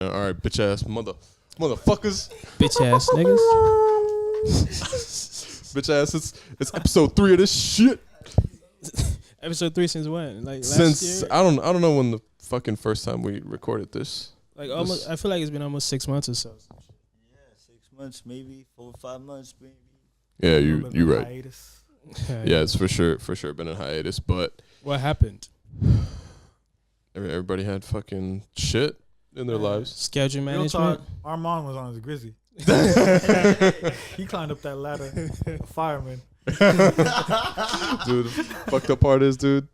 All right, bitch ass motherfuckers. Bitch ass niggas. Bitch ass, it's episode 3 of this shit. Episode 3 since when? Like last Since year? I don't know when the fucking first time we recorded this. Like almost. I feel like it's been almost 6 months or so. Yeah, 6 months, maybe 4 or 5 months, maybe. Yeah, you right. Hiatus. Yeah, it's for sure been a hiatus, but What happened? everybody had fucking shit in their lives. Schedule Real management. talk, Armand was on his Grizzly. He climbed up that ladder, a fireman. Dude, the fucked up part is, dude,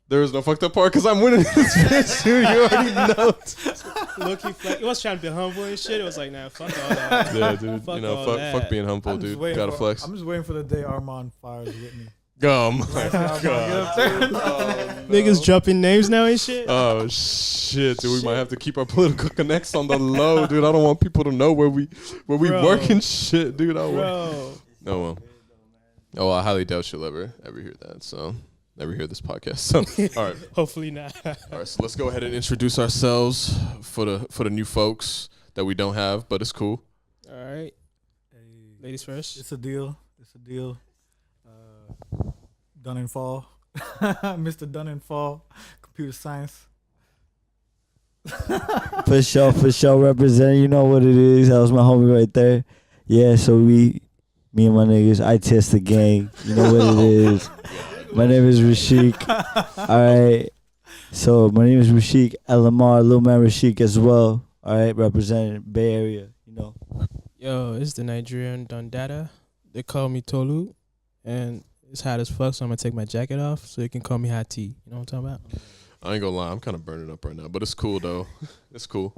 there is no fucked up part because I'm winning this bitch, dude. You already know. Low-key flex. It was trying to be humble and shit. It was like, nah, fuck all that. Yeah, dude. Fuck you know, all fuck that. being humble, I'm just dude. waiting Gotta for- flex. I'm just waiting for the day Armand fires Whitney. Gum. Right, Armand, get up there. Niggas dropping names now and shit. Oh shit, dude. We might have to keep our political connects on the low, dude. I don't want people to know where we Bro. work and shit, dude. Bro. No, well. Oh, I highly doubt you'll ever hear that. So, never hear this podcast. So, all right, Hopefully not. all right. So let's go ahead and introduce ourselves for the new folks that we don't have, but it's cool. All right. Hey, Ladies first. it's a deal. Done and Fall. Mr. Done and Fall, computer science. For sure, representing. You know what it is. That was my homie right there. Yeah, so me and my niggas, I test the gang. You know what it is. My name is Rashik. All right. So my name is Rashik, LMR, Lil Man Rashik as well. All right, representing Bay Area. You know. Yo, it's the Nigerian Dundada. They call me Tolu. And it's hot as fuck, so I'm going to take my jacket off so you can call me Hot Tea. You know what I'm talking about? I ain't gonna lie, I'm kind of burning up right now, but it's cool though. It's cool.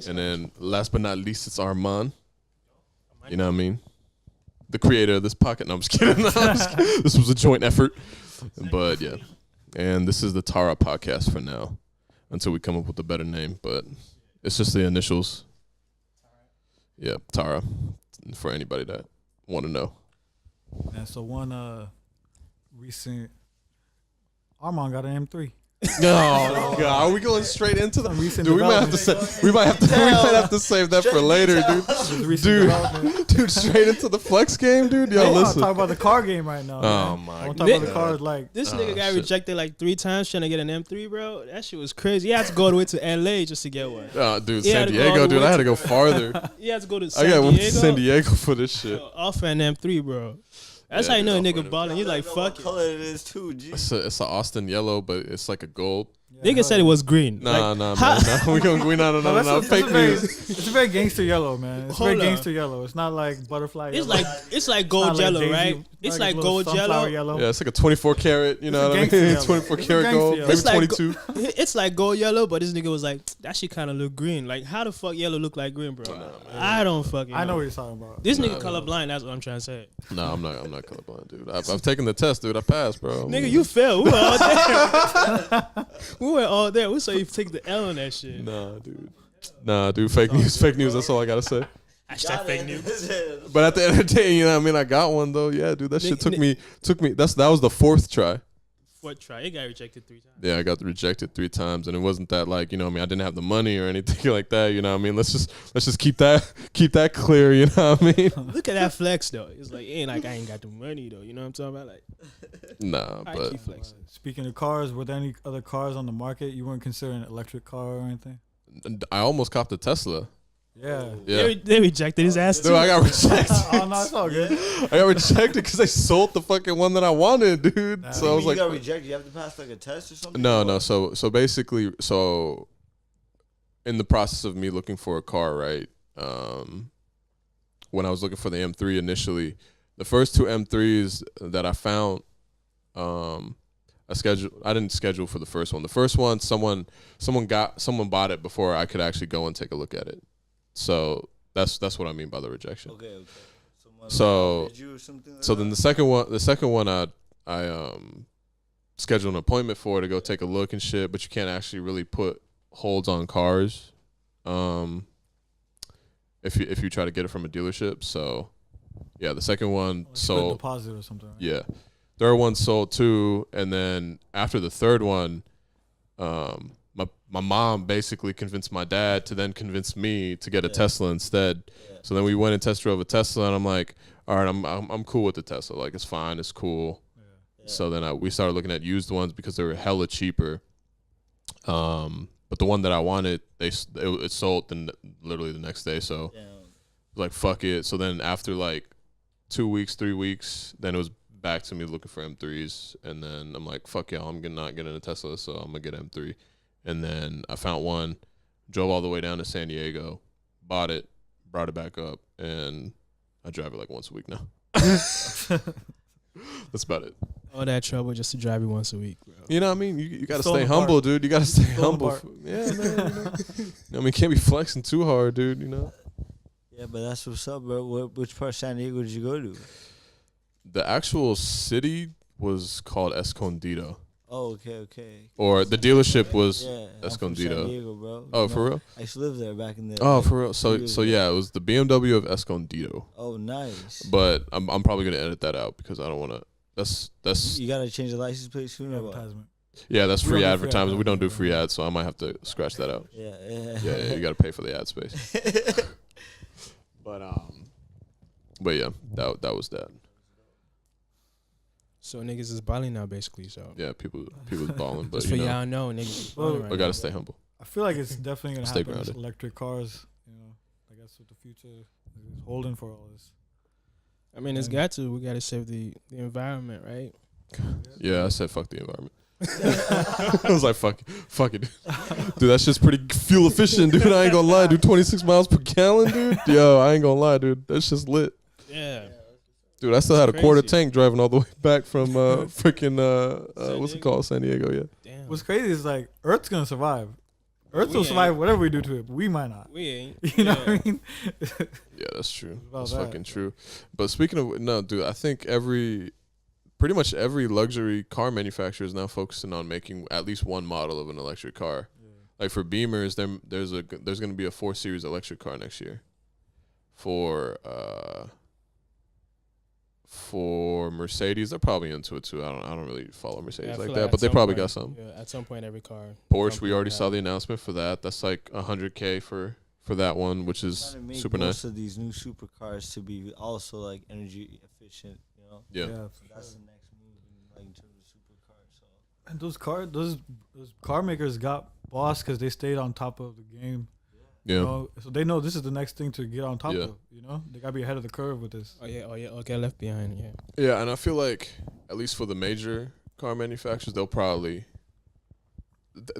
And then last but not least, it's Armand. You know what I mean? The creator of this pocket. No, I'm just kidding. No, I'm just kidding. This was a joint effort. But yeah. And this is the T.A.R.A podcast for now until we come up with a better name. But it's just the initials. Yeah, T.A.R.A. For anybody that want to know. And so one recent Armand got an M3. Oh God, are we going straight into the Recent dude? We might have to save that for later, dude. Development. Dude, straight into the flex game, dude. Yo, I want to listen. talk about the car game right now. Oh man. my I want to talk about the God. cars like This nigga got shit. rejected like 3 times trying to get an M3, bro. That shit was crazy. He had to go all the way to LA just to get one. Oh, dude, He San had to go all Diego, the dude. way I had to- to go farther. He had to go to I San got Diego. went to San Diego for this shit. Off an M3, bro. That's Yeah, how you know a dude, nigga balling. He's like, fuck it. color it is too, G. It's a Austin yellow, but it's like a gold. Nigga said it was green. Nah, Like, nah, how- man. Nah, we no, that's fake news. It's a very gangster yellow, man. It's Hold very on. gangster yellow. It's not like butterfly It's yellow. like It's gold not like yellow, Daisy, right? not It's a like little gold sunflower yellow. Yeah, it's like a 24 karat. You know It's a what I mean? gangster yellow. 24 It's a karat gangster gold, yellow. maybe It's like 22. It's like gold yellow, but this nigga was like, that shit kind of look green. Like, how the fuck yellow look like green, bro? I don't fucking know. I know what you're talking about. This nigga colorblind, that's what I'm trying to say. No, I'm not colorblind, dude. I've taken the test, dude. I passed, bro. Nigga, you failed. We were all there. We were all there. We saw you take the L on that shit. Nah, dude. Fake news. That's all I gotta say. Hashtag fake news. But at the end of the day, you know what I mean? I got one though. Yeah, dude. That shit took me. That was the 4th try. Fourth try. It got rejected 3 times. Yeah, I got rejected 3 times, and it wasn't that like, you know what I mean, I didn't have the money or anything like that. You know what I mean? Let's just keep that clear. You know what I mean? Look at that flex though. It's like, it ain't like I ain't got the money though. You know what I'm talking about? Like, Nah, I but keep flexing. Speaking of cars, were there any other cars on the market you weren't considering an electric car or anything? I almost copped a Tesla. Yeah. Yeah. They rejected his ass Dude, too. I got rejected. Oh no, it's all good. I got rejected because they sold the fucking one that I wanted, dude. Nah. So I was You like, got rejected. You have to pass like a test or something. no. So basically, in the process of me looking for a car, right? When I was looking for the M3 initially, the first 2 M3s that I found, I didn't schedule for the first one. The first one, someone bought it before I could actually go and take a look at it. So that's what I mean by the rejection. Okay. Someone So- offered you or something like So that? then the second one, I scheduled an appointment for to go take a look and shit, but you can't actually really put holds on cars, if you try to get it from a dealership. So yeah, the second one Like put a sold. deposit or something. Right? Yeah, third one sold too, and then after the third one, my mom basically convinced my dad to then convince me to get a Tesla instead. Yeah. So then we went and test drove a Tesla, and I'm like, all right, I'm cool with the Tesla. Like, it's fine, it's cool. Yeah. So then we started looking at used ones because they were hella cheaper. But the one that I wanted, it sold literally the next day. So like, fuck it. So then after like 2 weeks, 3 weeks, then it was back to me looking for M3s, and then I'm like, fuck y'all, I'm not getting a Tesla, so I'm gonna get M3. And then I found one, drove all the way down to San Diego, bought it, brought it back up, and I drive it like once a week now. That's about it. All that trouble just to drive it once a week, bro. You know what I mean? You gotta stay humble, dude. You gotta stay humble. Yeah, man. You know? I mean, can't be flexing too hard, dude. You know. Yeah, but that's what's up, bro. Which part of San Diego did you go to? The actual city was called Escondido. Oh, okay. Or the dealership was Escondido. San Diego, bro. Oh, for real? I used to live there back in the. Oh, for real? So yeah, it was the BMW of Escondido. Oh, nice. But I'm probably gonna edit that out because I don't want to. That's. You gotta change the license plate soon. Advertisement. Yeah, that's free advertisement. We don't do free ads, so I might have to scratch that out. Yeah. You gotta pay for the ad space. But yeah, that was that. So niggas is balling now, basically. So yeah, people's balling, but just for y'all know, niggas is balling right we gotta now. stay humble. I feel like it's definitely gonna Stay happen. grounded. Electric cars, I guess what the future is holding for all this. I mean, it's got to. We gotta save the environment, right? Yeah, I said fuck the environment. I was like, fuck it. Dude, that shit's pretty fuel efficient, dude. I ain't gonna lie, dude. 26 miles per gallon, dude. Yo, I ain't gonna lie, dude. That's just lit. Yeah. Dude, I still had a crazy. quarter tank driving all the way back from freaking what's it called? San Diego, yeah. Damn. What's crazy is like Earth's gonna survive. Earth will survive whatever we do to it, but we might not. We ain't. You know what I mean? Yeah, that's true. That's that. fucking true. But speaking of no, dude, I think pretty much every luxury car manufacturer is now focusing on making at least one model of an electric car. Yeah. Like for Beamers, there's going to be a 4 Series electric car next year. For Mercedes, they're probably into it too. I don't really follow Mercedes like that, but they probably got some. Yeah, at some point, every car. Porsche, we already saw the announcement for that. That's like $100K for that one, which is super nice. Most of these new supercars to be also like energy efficient, you know. Yeah. So that's the next move in terms of supercars. So. And those car makers got boss because they stayed on top of the game. Yeah. You know? So they know this is the next thing to get on top of. You know, they gotta be ahead of the curve with this. Oh yeah. Okay, left behind. Yeah. Yeah, and I feel like at least for the major car manufacturers, they'll probably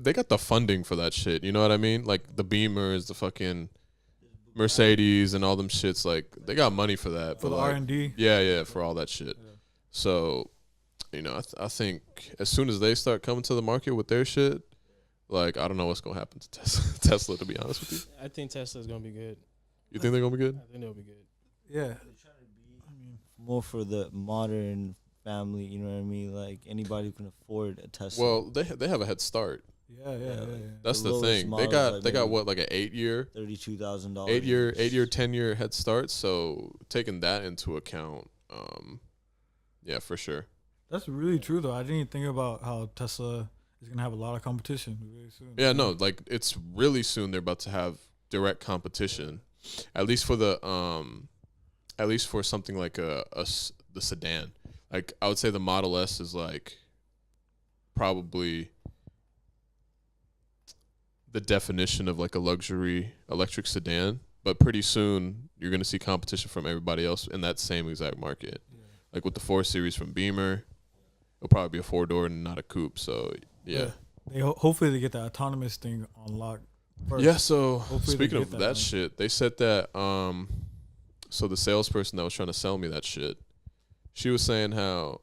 they got the funding for that shit. You know what I mean? Like the Beamers, the fucking Mercedes, and all them shits. Like they got money for that. For but the like, R&D. Yeah, for all that shit. Yeah. So, I think as soon as they start coming to the market with their shit. Like, I don't know what's going to happen to Tesla, to be honest with you. I think Tesla's going to be good. You think they're going to be good? I think they'll be good. Yeah. They're trying to be more for the modern family, you know what I mean? Like, anybody who can afford a Tesla. Well, they have a head start. Yeah. That's the thing. They got what, like an 8-year? $32,000. 8-year, 10-year head start. So, taking that into account, yeah, for sure. That's really true, though. I didn't even think about how Tesla is going to have a lot of competition really soon. Yeah, no, like it's really soon they're about to have direct competition. At least for something like the sedan. Like I would say the Model S is like probably the definition of like a luxury electric sedan, but pretty soon you're going to see competition from everybody else in that same exact market. Yeah. Like with the 4 Series from Beamer, it'll probably be a 4-door and not a coupe, so yeah. They hopefully they get that autonomous thing unlocked first. Yeah, so Hopefully speaking of that shit, they said that so the salesperson that was trying to sell me that shit, she was saying how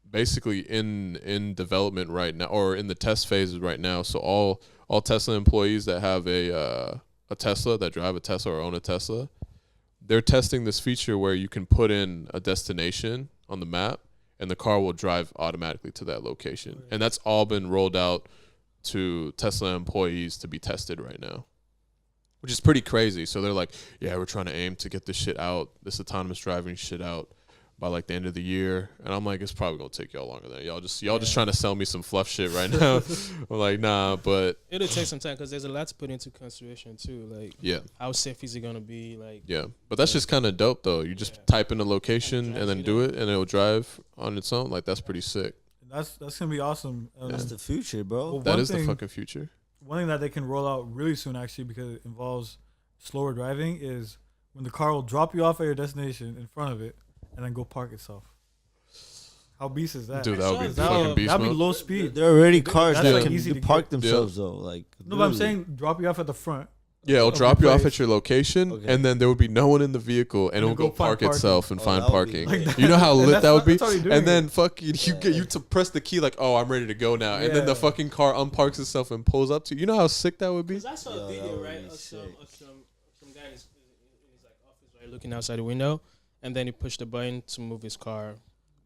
basically in development right now, or in the test phases right now, so all Tesla employees that have a Tesla, that drive a Tesla or own a Tesla, they're testing this feature where you can put in a destination on the map and the car will drive automatically to that location. And that's all been rolled out to Tesla employees to be tested right now, which is pretty crazy. So they're like, yeah, we're trying to aim to get this shit out, this autonomous driving shit out by like the end of the year. And I'm like, it's probably gonna take y'all longer than y'all just trying to sell me some fluff shit right now. I'm like, nah, but It'll take some time because there's a lot to put into consideration too. Like, yeah, how safe is it gonna be? Like, yeah. But that's just kind of dope though. You just type in the location and then do it, and it'll drive on its own. Like that's pretty sick. That's gonna be awesome. That's the future, bro. Well, That is the fucking future. One thing that they can roll out really soon, actually, because it involves slower driving, is when the car will drop you off at your destination in front of it and then go park itself. How beast is that? Dude, that would be That fucking beast That'd be mode. low speed. There are already cars That's that like can easy to park get. themselves though. Like No, but I'm literally. saying drop you off at the front. Yeah, it'll of the drop you off place. at your location, Okay. and then there would be no one in the vehicle, and And it'll it'll go go find park parking. itself and Oh, find that would be parking. great. You know how And lit that's that would be? that's already doing And it. then fucking you get you to press the key like, oh, I'm ready to go now, and then the Yeah. fucking car unparks itself and pulls up to you. You know how sick that would be? because I saw Yo, a that video, would right, be of some sick. guy in his like office, right, looking outside the window, and then he pushed the button to move his car,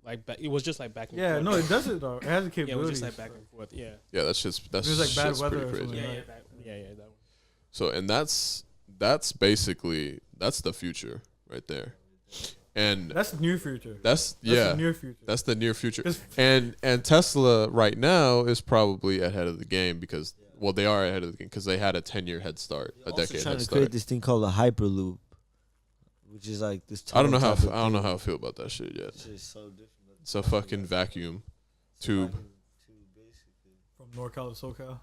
like back. It was just like back and Yeah, forth. no, it does it though. It has the Yeah, it was capabilities. just like back and forth. Yeah, Yeah, that's It was like bad shit's weather pretty or crazy. something. yeah, Right. yeah, that one. So and that's basically that's the future right there, and That's the near future. that's The near future. that's the near future. 'Cause- And Tesla right now is probably ahead of the game because well they are ahead of the game because they had a 10-year head start, a Also decade trying head to start. create this thing called a hyperloop, which is like this. I don't know tunnel how type of I don't know thing. how I feel about that shit yet. It's just so different. It's a fucking vacuum tube. From NorCal to SoCal.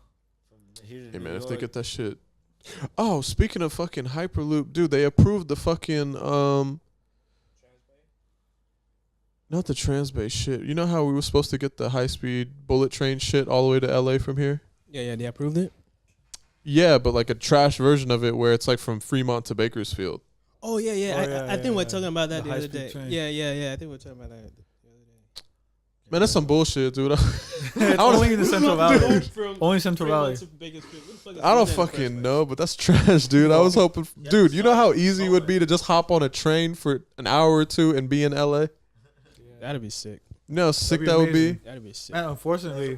Hey man, if they get that shit. Oh, speaking of fucking hyperloop, dude, they approved the fucking not the Transbay shit. You know how we were supposed to get the high speed bullet train shit all the way to LA from here? Yeah, they approved it. Yeah, but like a trash version of it where it's like from Fremont to Bakersfield. Oh yeah, Oh, yeah, I think we're yeah. talking about that The the other high-speed day. train. Yeah. I think we're talking about that the other day. Man, that's some bullshit, dude. It's only in the Central Valley. Only Central Valley. I don't fucking know, but that's trash, dude. I was hoping, dude. You know how easy it would be to just hop on a train for an hour or two and be in LA. That'd be sick. You know how sick be that would be, amazing. That'd be sick. Man, unfortunately,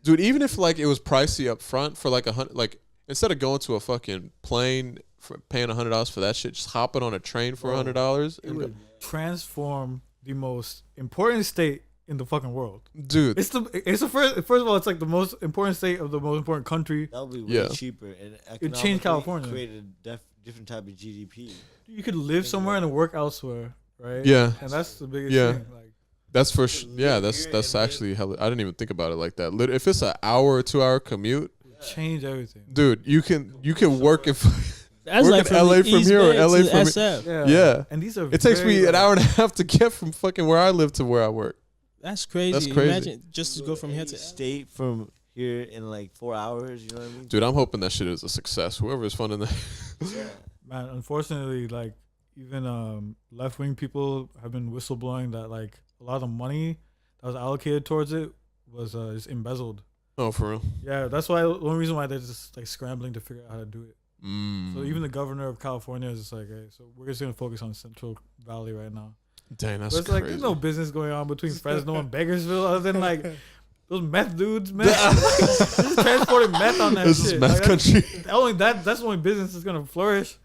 dude. Even if like it was pricey up front for like like instead of going to a fucking plane for paying $100 for that shit, just hopping on a train for $100. it would transform the most important state in the fucking world. Dude, It's the first of all, it's like the most important state of the most important country. That would be way Yeah. cheaper and It'd change California. Create a different type of GDP. You could live somewhere and work elsewhere, right? Yeah. And that's the biggest Yeah. thing. Like, that's for yeah. That's actually hella. I didn't even think about it like that. If it's an hour or 2 hour commute, change everything. dude, you can work if That's Work like in LA the from East here or Bay LA to from SF. Yeah. And these are it takes very, me an like- hour and a half to get from fucking where I live to where I work. That's crazy. That's crazy. Imagine just to go from here to State from here in like 4 hours. You know what I mean? Dude, I'm hoping that shit is a success. Whoever is funding that. Man, unfortunately, like even left wing people have been whistleblowing that like a lot of the money that was allocated towards it was just embezzled. Oh, for real? Yeah, that's why the only reason why they're just like scrambling to figure out how to do it. So even the governor of California is just like, hey, so we're just gonna focus on Central Valley right now. Dang, that's But it's crazy. like there's no business going on between Fresno and Bakersfield other than like those meth dudes, man. Just transporting meth on that This shit. is meth Like, country. that's the only business that's gonna flourish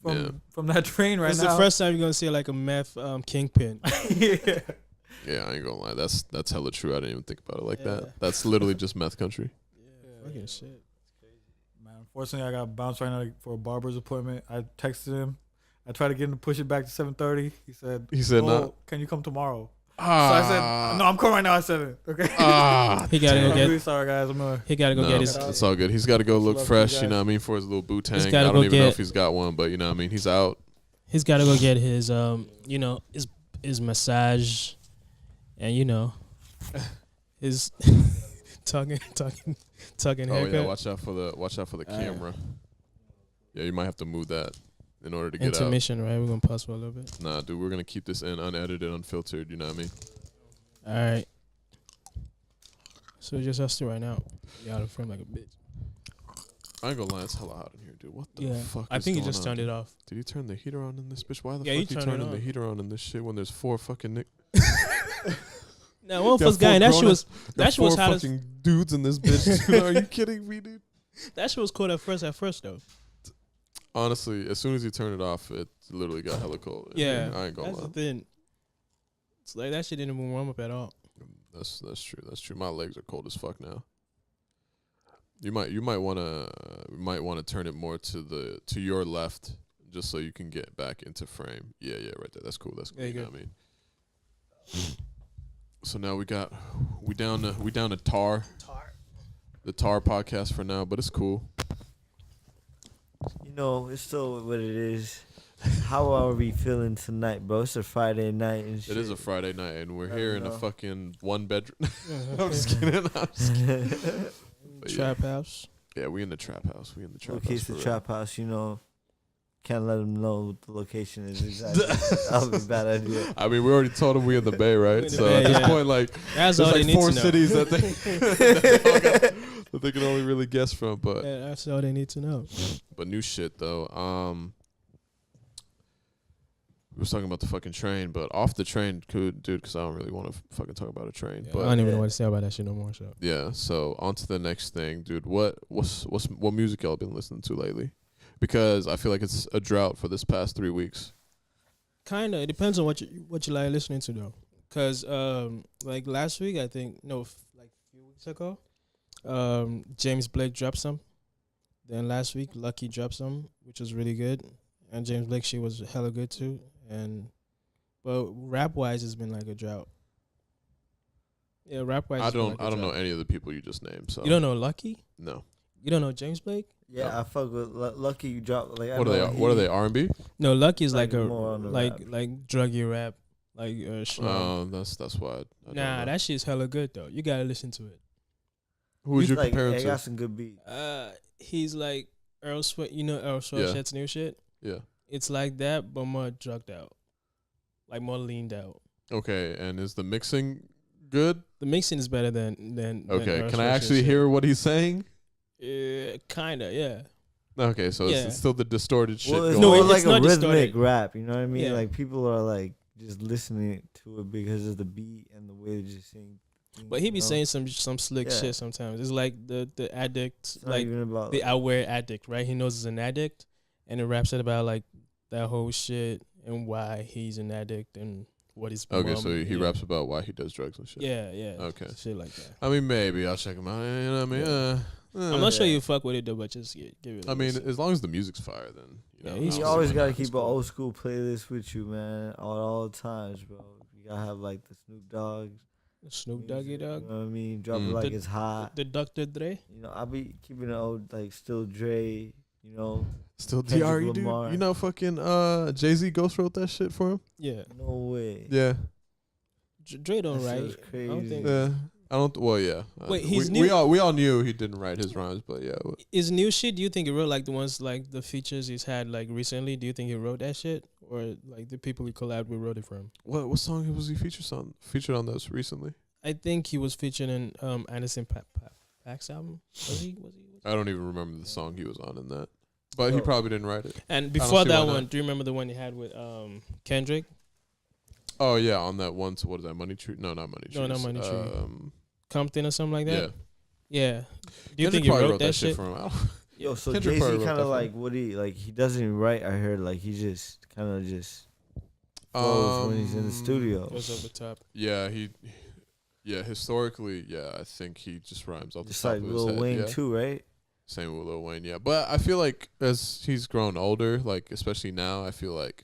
from that train right It's now. the first time you're gonna see like a meth kingpin. Yeah. Yeah, I ain't gonna lie. That's hella true. I didn't even think about it like Yeah. that. That's literally just meth country. Fucking shit. Man, unfortunately, I got bounced right now for a barber's appointment. I texted him. I tried to get him to push it back to 7:30. He said, Oh, "No, can you come tomorrow?" So I said, "No, I'm coming right now at 7." Okay. He gotta go I'm get. really sorry, guys. He gotta go No, get his. it's all good. He's got to go look Love you fresh, guys. you know what I mean, for his little boot He's tank. gotta I don't go even know get- if he's got one, but you know what I mean. He's out. He's gotta go get his his massage, and his tugging Oh haircut. yeah, watch out for the camera. Yeah, you might have to move that in order to get out. Intermission, right? We're gonna pause for a little bit. Nah, dude, we're gonna keep this in unedited, unfiltered. You know what I mean? All right. So just us two right now. Y'all in front like a bitch. I ain't gonna lie, it's hella hot in here, dude. What the Yeah, fuck? I is think he going just on, turned dude? it off. Did he turn the heater on in this bitch? Why the Yeah, he fuck he turned it turning the on. heater on in this shit when there's 4 fucking Now one first guy, and that shit was four hot as fucking dudes in this bitch. Dude, are you kidding me, dude? that shit was cold at first though. Honestly, as soon as you turn it off, it literally got hella cold. Yeah, I ain't gonna that's lie. the thing. It's like that shit didn't even warm up at all. That's true. That's true. My legs are cold as fuck now. You might wanna turn it more to your left, just so you can get back into frame. Yeah, right there. That's cool. That's cool. Yeah, You know good. what I mean? So now we down to Tar, the Tar podcast for now, but it's cool. You know, it's still what it is. How are we feeling tonight, bro? It's a Friday night and shit. It is a Friday night, and we're I here don't in a know. fucking one bedroom. I'm just kidding. I'm just kidding. But Trap house. Yeah, we in the trap house. We in the trap Okay, house. it's the for real. trap house, you know. Can't let them know what the location is exactly. That would be a bad idea. I mean, we already told them we in the Bay, We right? in the So Bay, at this yeah. point, like, That's there's all they like need 4 to know. cities that they can only really guess from. But Yeah, that's all they need to know. new shit though. We was talking about the fucking train, but off the train, dude, because I don't really want to fucking talk about a train. Yeah, But I don't even know what to say about that shit no more. So yeah, so on to the next thing, dude. What music y'all been listening to lately? Because I feel like it's a drought for this past 3 weeks. kind of it depends on what you like listening to though. Cause like last week I think like a few weeks ago, James Blake dropped some. Then last week Lucky dropped some, which was really good, and James Blake shit was hella good too. But rap wise, it's been like a drought. Yeah, rap wise. I don't know any of the people you just named. So You don't know Lucky? No. You don't know James Blake? Yeah, No. I fuck with Lucky. You drop like. What are they? R&B? No, Lucky is like Like a more on the like rap. like druggy rap, like That's why. I don't Nah, know. that shit's hella good though. You gotta listen to it. Who would you like, compare him I to? got some good beats. He's like Earl Sweat. You know Earl Yeah. Sweatshirt new shit. Yeah. It's like that, but more drugged out, like more leaned out. Okay, and is the mixing good? The mixing is better than Okay, Earl can I Sweatshirt actually shit. hear what he's saying? Kinda, yeah. Okay, so Yeah. it's still the distorted shit Well, it's going No, more on. it's like a not rhythmic distorted. rap. You know what I mean? Yeah. Like people are like just listening to it because of the beat and the way they just sing. But he be you know? saying some slick Yeah. shit sometimes. It's like the addict, It's not like even about the aware addict, right? He knows he's an addict, and it raps it about like that whole shit and why he's an addict and what his Okay, mom- so he yeah. raps about why he does drugs and shit. Yeah. Okay. Shit like that. I mean, maybe I'll check him out. You know what I mean? Yeah. I'm not sure Yeah. you fuck with it though, but just give it. I mean, as long as the music's fire, then you Yeah, know. he's You I'll always see gotta what keep happens. an old school playlist with you, man, at all times, bro. You gotta have like the Snoop Dogg's, Snoop Doggy music, Dog, You know what I mean? Drop Mm. it like The- it's hot. the Dr. Dre. You know, I be keeping it old, like still Dre. You know, Still Kendrick T.A.R.A, dude. Lamar. You know, fucking Jay-Z ghost wrote that shit for him. Yeah, no way. Yeah. Dre don't That shit write. was I don't crazy. think Yeah. I don't. Well, yeah. Wait, we, he's we new- all knew he didn't write his rhymes, but yeah. His new shit. Do you think he wrote like the ones like the features he's had like recently? Do you think he wrote that shit, or like the people he collabed with wrote it for him? What song was he featured on those recently? I think he was featured in Anderson Paak's album. Was he? I don't even remember the song he was on in that, but he Oh. probably didn't write it. And see before why that not. one, do you remember the one he had with Kendrick? Oh yeah, on that one. So what is that? Money Tree? No, not Money Tree. No, not Money Tree. Um, Compton or something like yeah. that? Yeah. Do you Kendrick think he probably wrote that shit? for him. I don't- Yo, so Kendrick Jay probably Z wrote kind that of for like what he doesn't even write. I heard like he just kind of just flows when he's in the studio. Goes over the top. Yeah, historically, yeah, I think he just rhymes off Just the top like of his Lil head. Wayne yeah. too, right? Same with Lil Wayne, yeah. But I feel like as he's grown older, like especially now, I feel like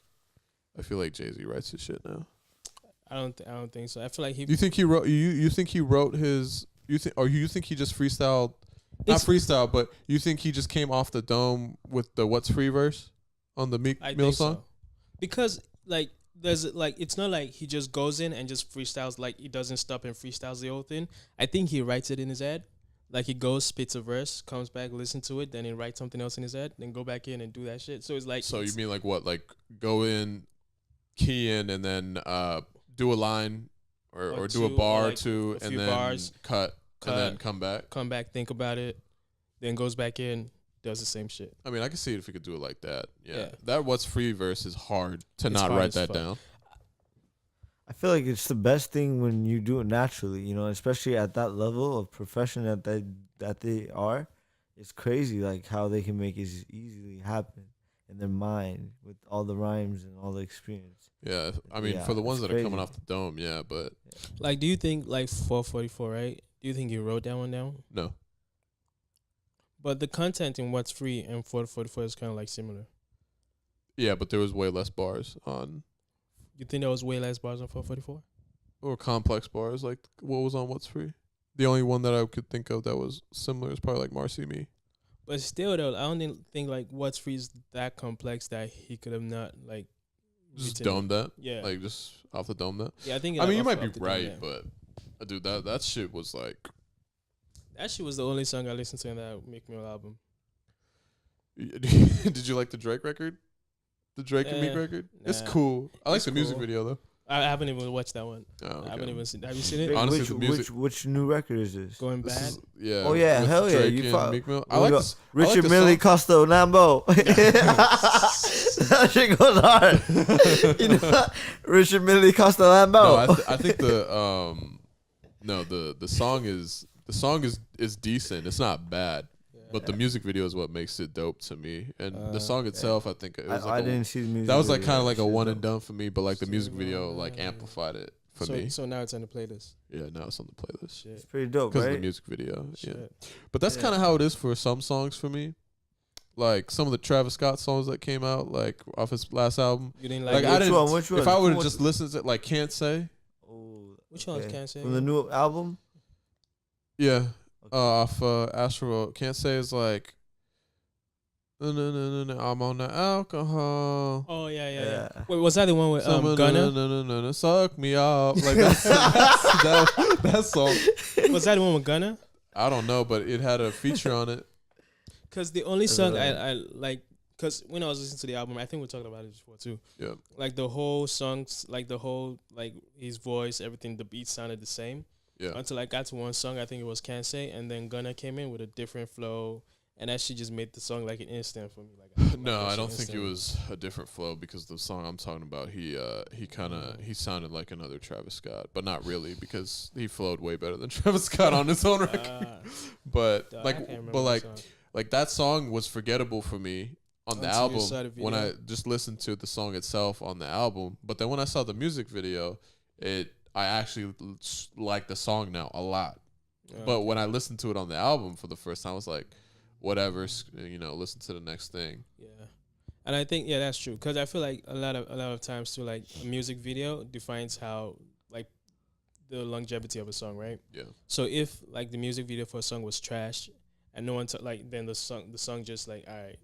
Jay-Z writes his shit now. I don't think so. I feel like he. You think he wrote? You think he wrote his? You think he just freestyled? Not It's- freestyle, but you think he just came off the dome with the "What's Free" verse on the Meek I Mill think song? so. Because like there's like it's not like he just goes in and just freestyles, like he doesn't stop and freestyles the whole thing. I think he writes it in his head. Like he goes, spits a verse, comes back, listen to it, then he writes something else in his head, then go back in and do that shit. So it's like So you it's- mean like what? Like go in, key in, and then do a line or do a two, or bar or like two, a and few then bars, cut, and then cut. come back. come back, think about it, then goes back in, does the same shit. I mean, I can see it if we could do it like that. Yeah. Yeah. That "What's Free" verse is hard to It's not hard write as that fuck. down. I feel like it's the best thing when you do it naturally, you know, especially at that level of profession that they are. It's crazy like how they can make it easily happen. in their mind with all the rhymes and all the experience. Yeah, I mean, Yeah, for the ones it's that are coming crazy. off the dome, yeah, but Like, do you think like 444, right? Do you think you wrote that one down? no. But the content in What's Free and 444 is kind of like similar. Yeah, but there was way less bars on, You think there was way less bars on 444? or complex bars. Like, what was on What's Free? The only one that I could think of that was similar is probably like Marcy Me. But still, though, I don't think like What's Free is that complex that he could have not like Just written it. dome that. Yeah, Like, just off the dome that. yeah. I think. I mean, you off- might off be the dome, right, yeah. but dude, that shit was like. That shit was the only song I listened to in that Make Me album. Did you like the Drake record? The Drake and Meek record? It's nah. cool. I like It's the music cool. video though. I haven't even watched that one. Oh, okay. I haven't even seen. Have you seen it? Wait, Honestly, which, the music- which new record is this? Going This bad. is- yeah. Oh, yeah, with hell yeah, Drake you and fuck- Meek Mill. I Oh, like yo, this. Richard the Millie song. Costo Lambo. That shit goes hard. You know, Richard Millie Costo Lambo. No, I think the song is decent. It's not bad. But the music video is what makes it dope to me, and the song itself, I think it was I like didn't see the music. that was like video. kind of like a Shit, one though. and done for me. But like the music So, video like amplified it for me. So now it's on the playlist. Yeah, now it's on the playlist Shit. It's pretty dope, because of the right? music video. Yeah, Shit. but that's Yeah. kind of how it is for some songs for me. Like some of the Travis Scott songs that came out like off his last album. You didn't Like like, I it? didn't. Which one? If I would have Which just listened to like Can't Say. Oh, Which ones Can't Say? From the new album? Yeah, Okay. off Astro. Can't Say is like. No, I'm on the alcohol. Oh yeah. Yeah. Wait, was that the one with Gunna? No, suck me up. Like that song. Was that the one with Gunna? I don't know, but it had a feature on it. Cause the only song I like, cause when I was listening to the album, I think we talked about it before too. Yeah. Like the whole songs, like the whole like his voice, everything, the beat sounded the same. Yeah. Until I got to one song, I think it was Can't Say, and then Gunna came in with a different flow, and that shit just made the song like an instant for me. Like No, that I shit don't think it instantly. was a different flow because the song I'm talking about, he sounded like another Travis Scott, but not really because he flowed way better than Travis Scott on his own record. But Dog, I like, can't remember but that like, song. like that song was forgettable for me on the Until you saw album the when I video? just listened to the song itself on the album. But then when I saw the music video, I actually like the song now a lot. But when I listened to it on the album for the first time, I was like, whatever, listen to the next thing. Yeah, and I think that's true because I feel like a lot of times too, like a music video defines how like the longevity of a song, right? Yeah. So if like the music video for a song was trash and no one then the song just like all right,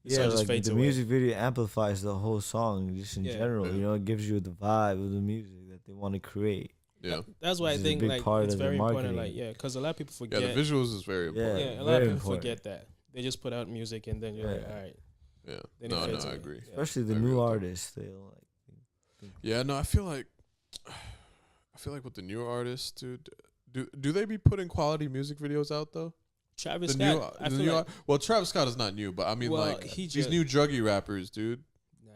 the Yeah, song just like fades the away. music video amplifies the whole song just in Yeah. general. Yeah. You know, it gives you the vibe of the music that they want to create. Yeah. That's why I This is a think big like part it's of the very important. marketing. Like because a lot of people Yeah, forget. the visuals is very important. Yeah, a lot of very people important. forget that they just put out music and then you're like, Yeah. all right. Yeah. Then No, it fades I away. agree. Yeah. Especially the I agree new with that. artists. They like Yeah, no, I feel like with the newer artists, dude, do they be putting quality music videos out though? Travis The new, Scott. I the feel new like well, Travis Scott is not new, but I mean Well, like he these just- new druggy rappers, dude. nah.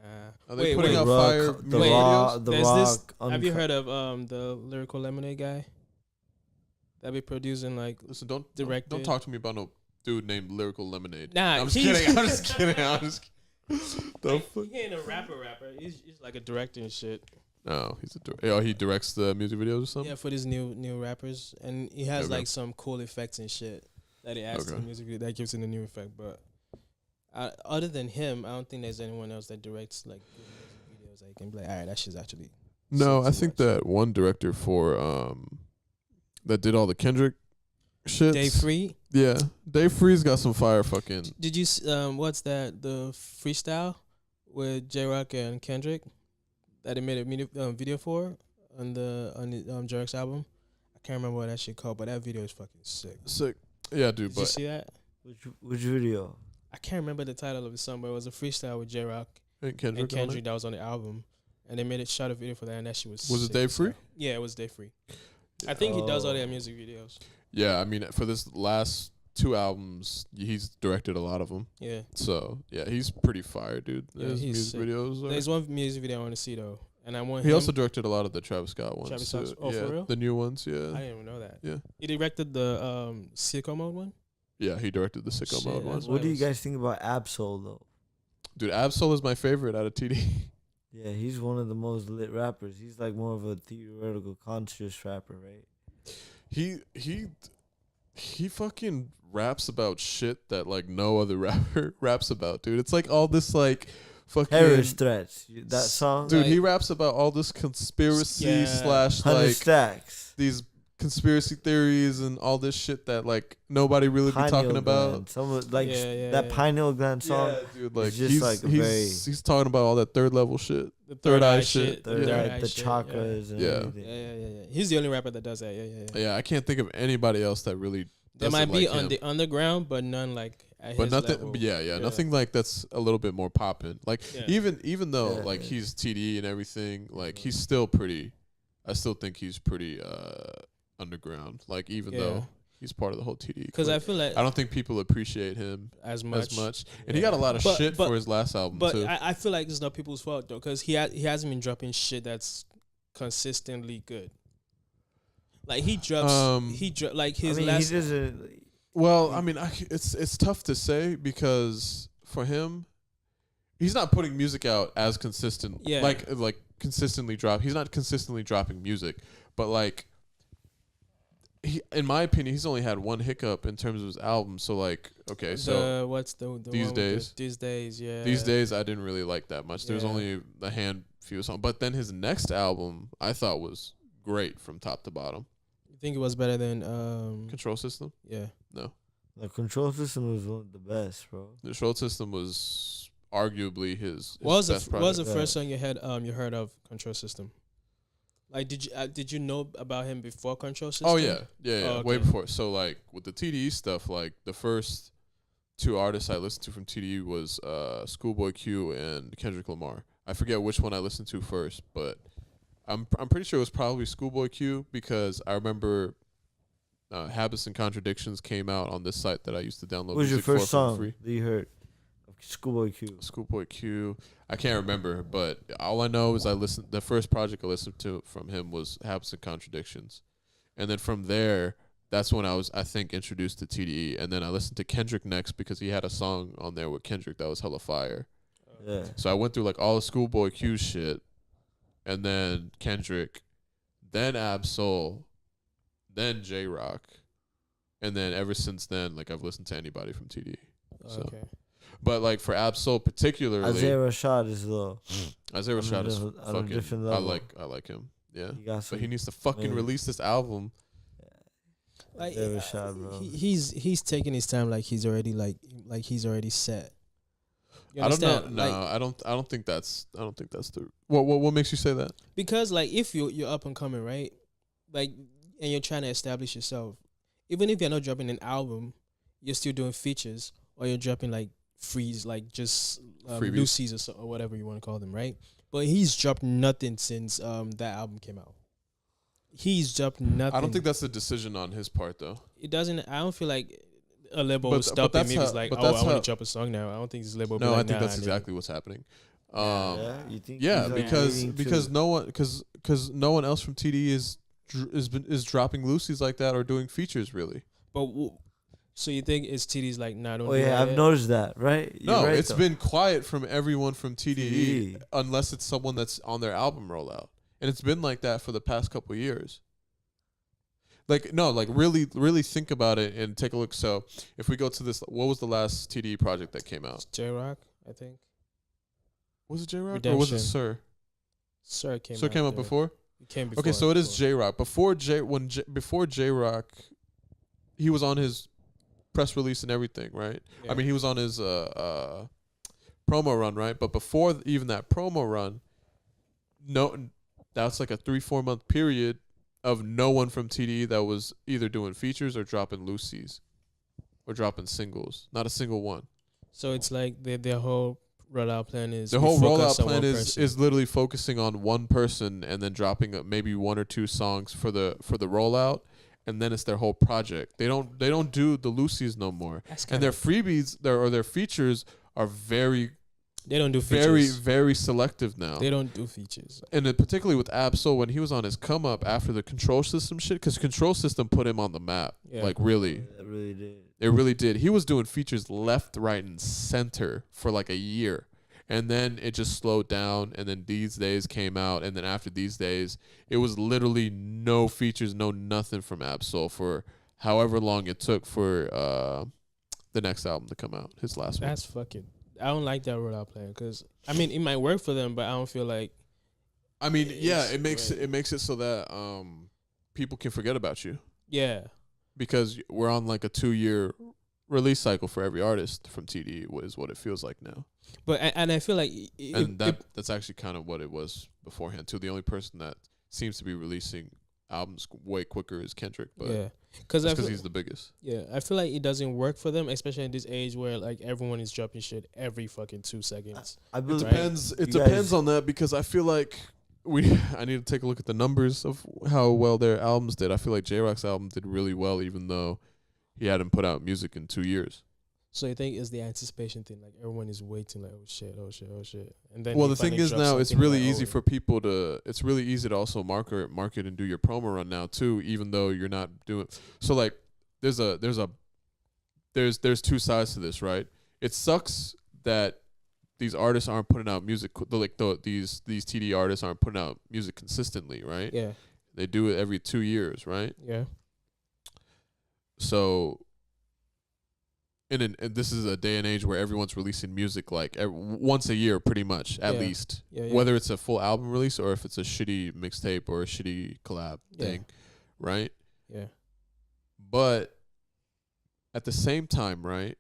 Are they putting wait. out Rock, fire the music Rock, videos? the There's Rock. Have you heard of the Lyrical Lemonade guy? That be producing like Listen, don't Directed. talk to me about no dude named Lyrical Lemonade. Nah, I'm just he's- kidding. I'm just kidding. I'm just the like, fuck? he ain't a rapper. He's like a director and shit. No, he directs the music videos or something. Yeah, for these new rappers, and he has Okay. like some cool effects and shit that he adds to the Okay. music video that gives it a new effect. But other than him, I don't think there's anyone else that directs like good music videos that you can be like, all right, that shit's actually. No, sick I to think watch. that one director for that did all the Kendrick shit. Day Free. Yeah, Dave Free's got some fire fucking. Did you what's that? The freestyle with J Rock and Kendrick that they made a video for on the J Rock's album. I can't remember what that shit called, but that video is fucking sick. Sick. Yeah, dude, Did you but see that? which video? I can't remember the title of the song, but it was a freestyle with J Rock ain't Kendrick, and Kendrick that was on the album, and they made it shot a video for that, and that shit was. Was it sick Dave as hell. Free? Yeah, it was Dave Free. I think he does all Oh. their music videos. Yeah, I mean, for this last 2 albums, he's directed a lot of them. Yeah, So yeah, he's pretty fire, dude. Yeah, His he's music sick. videos. Are, there's one music video I want to see though, and I want. he him, also directed a lot of the Travis Scott ones. Travis too. Scott's- oh, yeah, for real? the new ones. I Yeah, didn't even know that. yeah, He directed the Sicko Mode one. yeah. He directed the Sicko Shit, Mode one. that's What do you was- guys think about Absol though? Dude, Absol is my favorite out of TD. Yeah, he's one of the most lit rappers. He's like more of a theoretical, conscious rapper, right? He fucking raps about shit that like no other rapper raps about, dude. It's like all this like fucking Terrorist threats. That song, dude. Like, He raps about all this conspiracy Yeah. slash 100 like stacks. these conspiracy theories and all this shit that like nobody really be talking Pineal about. Gland. Some of, like Yeah, that yeah. Pineal Gland song. Yeah, dude. Like just he's like a he's talking about all that third level shit. The Third eye shit. Third Yeah. eye, eye the shit, chakras and Yeah. everything. Yeah. He's the only rapper that does that. Yeah. Yeah, I can't think of anybody else that really. There doesn't might be like on him. the underground, but none like at But his nothing. level. Yeah, nothing like that's a little bit more poppin'. Like Yeah. even though Yeah, like yeah. he's TD and everything, like he's still pretty. I still think he's pretty underground. Like even Yeah. though he's part of the whole TD. Because I feel like I don't think people appreciate him as much. as much, and he got a lot of But- shit but- for his last album But too. I feel like it's not people's fault though, because he hasn't been dropping shit that's consistently good. Like he drops, like I his mean, last. he doesn't. Well, I mean, it's tough to say because for him, he's not putting music out as consistent. Yeah. Like consistently drop. He's not consistently dropping music, but like, he, in my opinion, he's only had one hiccup in terms of his album. So like, okay, so What's the These one with Days? These days, yeah. these days I didn't really like that much. There's Yeah. only a few songs, but then his next album I thought was great from top to bottom. You think it was better than Control System? Yeah. No, The Control System was one of the best, bro. the Control System was arguably his What was best what was the project. first song you heard of Control System? Like, did you know about him before Control System? Oh yeah, Oh, way okay. before. So like with the TDE stuff, like the first two artists I listened to from TDE was Schoolboy Q and Kendrick Lamar. I forget which one I listened to first, but I'm pretty sure it was probably Schoolboy Q because I remember Habits and Contradictions came out on this site that I used to download What was your music for first for song free. that you heard? Schoolboy Q. Schoolboy Q. I can't remember, but all I know is the first project I listened to from him was Habits and Contradictions. And then from there, that's when I was, I think, introduced to TDE. And then I listened to Kendrick next because he had a song on there with Kendrick that was hella fire. Yeah. So I went through like all the Schoolboy Q shit, and then Kendrick, then Ab-Soul, then J-Rock. And then ever since then, like I've listened to anybody from TDE. So. Okay. But like for Ab-Soul particularly, Isaiah Rashad is low. Isaiah on a Rashad is level- on a fucking. different I level. like him. Yeah, He got but some. he needs to fucking man. release this album. Like, Isaiah Rashad, bro. he's taking his time, like he's already set. You I don't know. understand? No, Like, I don't think that's the. What makes you say that? because like if you're up and coming, right? Like, and you're trying to establish yourself, even if you're not dropping an album, you're still doing features, or you're dropping like frees, like just Freebies. Lucy's or whatever you want to call them, right? But he's dropped nothing since that album came out. He's dropped nothing. I don't think that's a decision on his part though. It doesn't. I don't feel like a label But- will but stop him that's if it's how- like, but oh, I that's want how- to drop a song now. I don't think his label. Will No, be I like, think nah, that's nigga. exactly what's happening. Yeah, you think? Yeah, he's, like, because leading to- because no one because no one else from TDE is dropping Lucy's like that or doing features really. But so you think it's TD's like, nah, don't. Oh do yeah, that I've yet? noticed that. Right? You're No, right, it's though. been quiet from everyone from TDE TDE. unless it's someone that's on their album rollout, and it's been like that for the past couple of years. Like no, like really think about it and take a look. So if we go to this, what was the last TDE project that came out? J-Rock, I think. Was it J-Rock or was it Redemption. Sir? Sir came. Sir came out there. before. It came before. Okay, so it is before. J-Rock. Before J-Rock, he was on his press release and everything, right? Yeah. I mean, he was on his promo run, right? But before even that promo run, that's like a 3-4 month period of no one from TDE that was either doing features or dropping Lucy's or dropping singles. Not a single one. So it's like their whole rollout plan is The we whole focus rollout on plan one is person. is literally focusing on one person and then dropping maybe 1 or 2 songs for the rollout, and then it's their whole project. They don't do the Lucy's no more. That's And their freebies their features are very they don't do very features. very selective now. They don't do features. And then particularly with Ab-Soul when he was on his come up after the Control System shit, because Control System put him on the map. Yeah. Like really. That really did. It really did. He was doing features left, right, and center for like a year. and then it just slowed down, and then These Days came out, and then after These Days, it was literally no features, no nothing from Absol for however long it took for the next album to come out, his last one. That's fucking. I don't like that rollout plan because I mean it might work for them, but I don't feel like. I mean, yeah, It's it makes right. it makes it so that people can forget about you Yeah, because we're on like a 2-year release cycle for every artist from TDE is what it feels like now. but and I feel like And that's actually kind of what it was beforehand too. The only person that seems to be releasing albums way quicker is Kendrick, but yeah, because he's the biggest. yeah, I feel like it doesn't work for them, especially in this age where like everyone is dropping shit every fucking 2 seconds. I It believe depends. It You depends guys- on that because I feel like I need to take a look at the numbers of how well their albums did. I feel like J-Rock's album did really well, even though he hadn't put out music in 2 years. So you think it's the anticipation thing? Like everyone is waiting, like oh shit, oh shit, oh shit, and then Well, he the thing finally is drops now it's something really like, easy oh, for people to. It's really easy to also market and do your promo run now too, even though you're not doing. So like, there's 2 sides to this, right? It sucks that these artists aren't putting out music. These TD artists aren't putting out music consistently, right? yeah, They do it every 2 years, right? yeah, So. And this is a day and age where everyone's releasing music like once a year, pretty much at Yeah. least. yeah. Whether it's a full album release or if it's a shitty mixtape or a shitty collab Yeah. thing, right? yeah, But at the same time, right,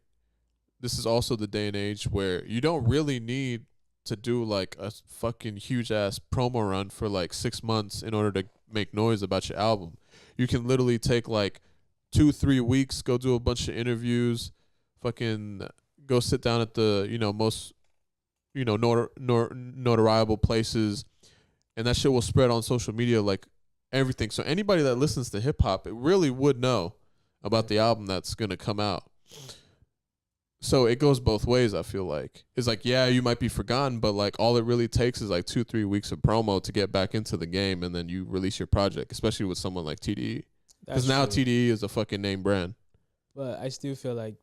this is also the day and age where you don't really need to do like a fucking huge ass promo run for like 6 months in order to make noise about your album. You can literally take like 2-3 weeks, go do a bunch of interviews, fucking go sit down at the most notariable places, and that shit will spread on social media like everything. So anybody that listens to hip hop, it really would know about the album that's gonna come out. So it goes both ways. I feel like it's like, yeah, you might be forgotten, but like all it really takes is like 2-3 weeks of promo to get back into the game, and then you release your project, especially with someone like TDE, because That's now true. TDE is a fucking name brand. But I still feel like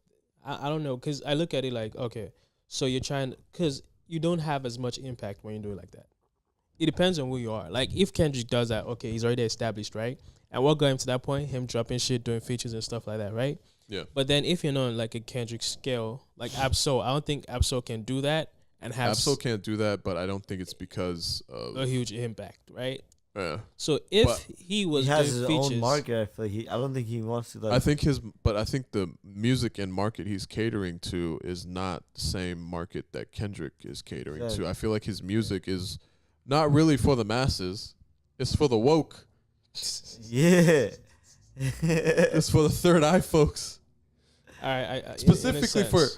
I don't know because I look at it like okay, so you're trying because you don't have as much impact when you do it like that. It depends on who you are. Like if Kendrick does that, okay, he's already established, right? And what got him to that point? Him dropping shit, doing features and stuff like that, right? Yeah. But then if you're not like a Kendrick scale, like Absol, I don't think Absol can do that and have Absol can't do that, but I don't think it's because a of huge impact, right? yeah. So if But he was he has doing his features, own market. I feel like I don't think he wants to. Like, I think the music and market he's catering to is not the same market that Kendrick is catering to. Exactly. I feel like his music is not really for the masses. It's for the woke. yeah. It's for the third eye folks. I Specifically for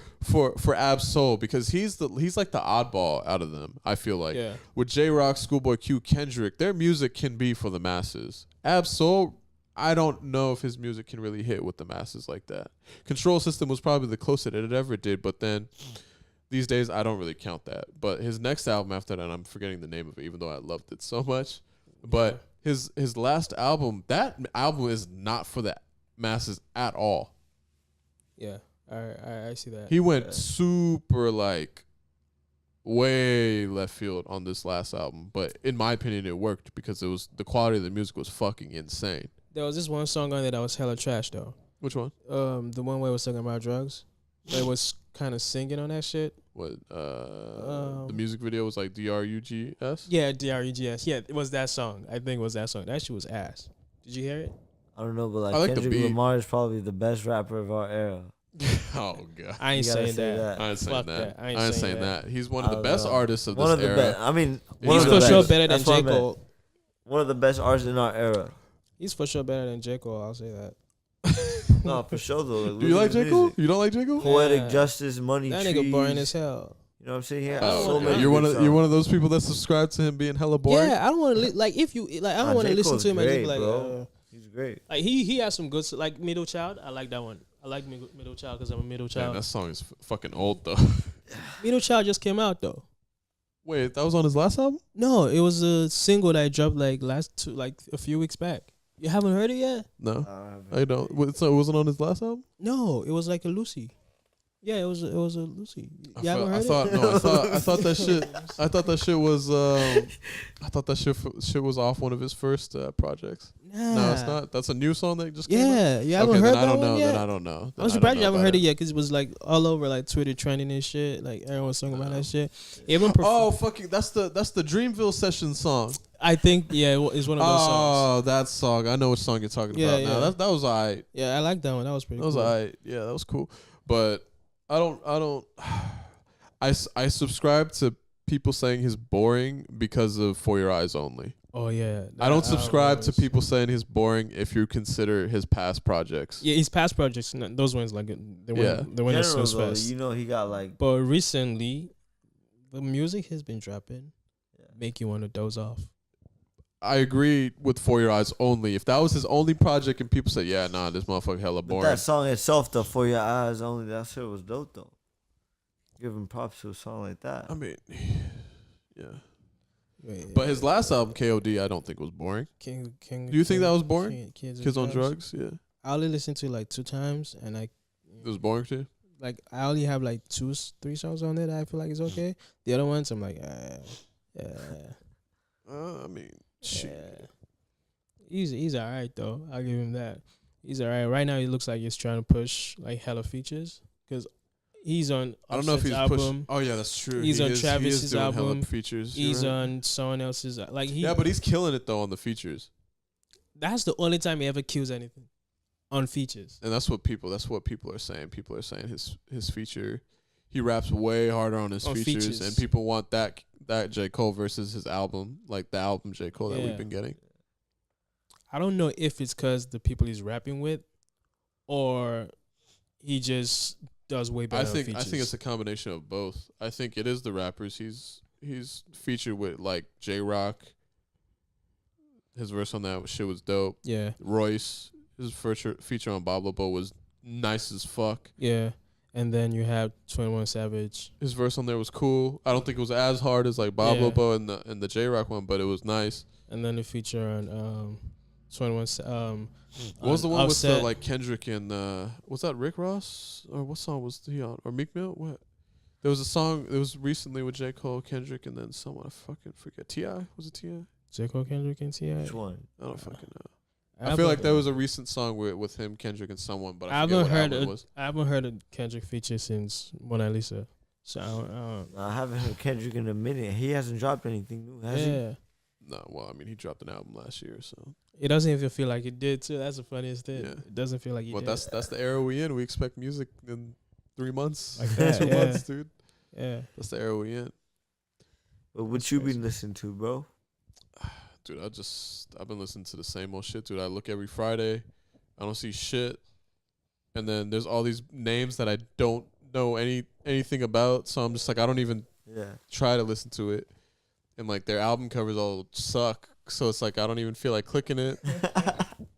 Absol, because he's like the oddball out of them. I feel like yeah. with J-Rock, Schoolboy Q, Kendrick, their music can be for the masses. Absol, I don't know if his music can really hit with the masses like that. Control System was probably the closest it ever did, but then these days I don't really count that. But his next album after that, I'm forgetting the name of it, even though I loved it so much. But his last album, that album is not for the masses at all. Yeah, I see that. He went super like way left field on this last album, but in my opinion, it worked because it was the quality of the music was fucking insane. There was this one song on there that was hella trash though. Which one? The one where it was talking about drugs. It was kind of singing on that shit. What? The music video was like DRUGS. Yeah, DREGS. Yeah, it was that song. I think it was that song. That shit was ass. Did you hear it? I don't know, but like, I like the Kendrick beat. Lamar is probably the best rapper of our era. Oh god. I ain't You gotta saying say that. I ain't saying Fuck that. that. I ain't I ain't saying saying that. that. He's one of the I best don't know. artists of One this of the era. best. I mean, He's one He's of for the sure best. better than That's what I J. meant. Cole. One of the best artists in our era. He's for sure better than J. Cole. I'll say that. No, for sure though. Do you like J. Cole? You don't like J. Cole? Poetic Yeah. Justice, Money That Trees. nigga boring as hell. You know what I'm saying? Here, I don't so wanna- many You're good one songs. of those people that subscribe to him being hella boring. Yeah, I don't want to like if you like. I don't Nah, want to J. listen Cole's to him and just be great, like, bro. He's great. like he has some good like Middle Child. I like that one. I like Middle Child because I'm a Middle Man, Child. that song is fucking old though. Middle Child just came out though. Wait, that was on his last album? No, it was a single that I dropped like a few weeks back. You haven't heard it yet? No, I don't. So it wasn't on his last album. No, it was like a Lucy. Yeah, it was a Lucy. I You haven't felt- heard it? I thought that shit. I thought that shit was. I thought that shit was off one of his first projects. Nah. No, it's not. That's a new song that just came out. Yeah, you haven't Okay, heard then I that don't one know. yet. Then I don't know. Then I'm I don't surprised you know haven't about heard it yet because it was like all over like Twitter trending and shit. Like everyone was talking about that shit. Even Oh fucking! That's the Dreamville session song. I think it's one of those songs. Oh, that song. I know which song you're talking Yeah, about now. yeah. That was alright. Yeah, I like that one. That was pretty That was cool. alright. Yeah, that was cool. But I don't. I subscribe to people saying he's boring because of For Your Eyes Only. Oh yeah. I don't That subscribe to was- people saying he's boring if you consider his past projects. Yeah, his past projects, those ones like they went General, so though, fast. you know, he got like. But recently, the music has been dropping, Yeah. make you want to doze off. I agree with For Your Eyes Only. If that was his only project and people say, yeah, nah, this motherfucker hella But boring. that song itself, though, For Your Eyes Only, that shit was dope, though. Giving props to a song like that. I mean, yeah. Wait, But his last album, KOD, I don't think was boring. King. Do you think that was boring? Kids Kids on Drugs? Yeah. I only listened to it like 2 times, and It was boring too? like I only have like 3 songs on there that I feel like is okay. The other ones I'm like, yeah. I mean, shit. Yeah. He's alright though. I'll give him that. He's alright. Right now, he looks like he's trying to push like hella features because he's on. I don't know if Offset's he's album. pushing. Oh yeah, that's true. He's He on is- Travis's he is doing hella album. features. He's You're right. on someone else's. Like he. Yeah, but he's killing it though on the features, That's the only time he ever kills anything on features. and that's what people are saying. People are saying his feature, he raps way harder on his On features, features. and people want that J. Cole versus his album, like the album J. Cole that Yeah. we've been getting. I don't know if it's because the people he's rapping with, or he just does way better. I think on features. it's a combination of both. I think it is the rappers. He's featured with like J-Rock. His verse on that shit was dope. Yeah, Royce, his feature on Bob Lobo was nice as fuck. yeah. And then you have 21 Savage. His verse on there was cool. I don't think it was as hard as like Bob Yeah. Lobo and the J-Rock one, but it was nice. And then the feature on 21 What was the one Offset. with like Kendrick and was that Rick Ross or what song was he on, or Meek Mill? What? There was a song that was recently with J. Cole, Kendrick, and then someone I fucking forget. T.I. Was it T.I.? J. Cole, Kendrick, and T.A.R.A. Which one? I don't fucking know. I feel like there was a recent song with him, Kendrick, and someone, but I forget what album it was. I haven't heard a Kendrick feature since Mona Lisa. So I don't I haven't heard Kendrick in a minute. He hasn't dropped anything new, has he? yeah. No, well, I mean, he dropped an album last year, so. It doesn't even feel like it did too. That's the funniest thing. Yeah. It doesn't feel like he Well, did. that's the era we in. We expect music in 3 months, Like that, 2 yeah. months, dude. Yeah. That's the era we in. But what you been listening to, bro? Dude, I've been listening to the same old shit, dude. I look every Friday, I don't see shit, and then there's all these names that I don't know anything about, so I'm just like, I don't even Yeah. try to listen to it, and like their album covers all suck, so it's like I don't even feel like clicking it.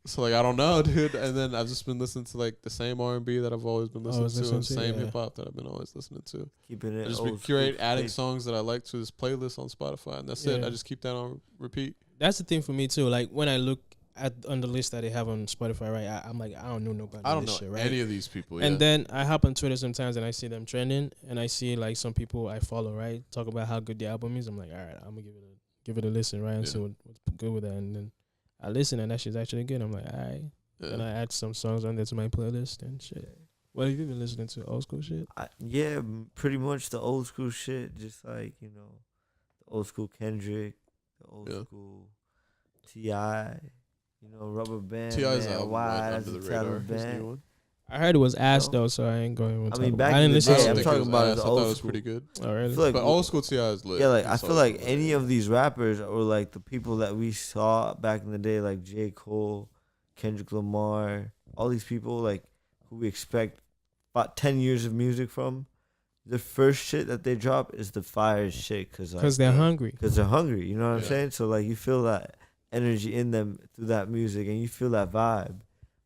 So like I don't know, dude. And then I've just been listening to like the same R&B that I've always been listening to, and same yeah. hip hop that I've been always listening to. Keeping it I just old been school. adding songs that I like to this playlist on Spotify, and that's it. Yeah. I just keep that on repeat. That's the thing for me too. Like when I look at on the list that they have on Spotify, right? I'm like, I don't know nobody. I don't this know shit, right? any of these people. And yeah. then I hop on Twitter sometimes and I see them trending, and I see like some people I follow, right, talk about how good the album is. I'm like, all right, I'm gonna give it a listen, right, and Yeah. see what's good with that. And then I listen, and that shit's actually good. I'm like, all right. Yeah. And I add some songs on there to my playlist and shit. What have you been listening to? Old school shit? Yeah, pretty much the old school shit. Just like, you know, the old school Kendrick, the old Yeah. school T.I., you know, Rubber Band, T.I.'s man, album Wise, went under the Italian radar. His new Band. one. I heard it was ass No. though, so I ain't going to I talk mean, about back it. I in didn't the listen day, to I'm it. talking about ass. the I thought old it was school. pretty good. Oh, really? I feel like But old school T.I. is lit. Yeah, like I That's feel all like good. any of these rappers or like the people that we saw back in the day, like J. Cole, Kendrick Lamar, all these people like who we expect about 10 years of music from, the first shit that they drop is the fire shit because They're hungry. they're hungry. You know what I'm Yeah. saying? So like you feel that energy in them through that music, and you feel that vibe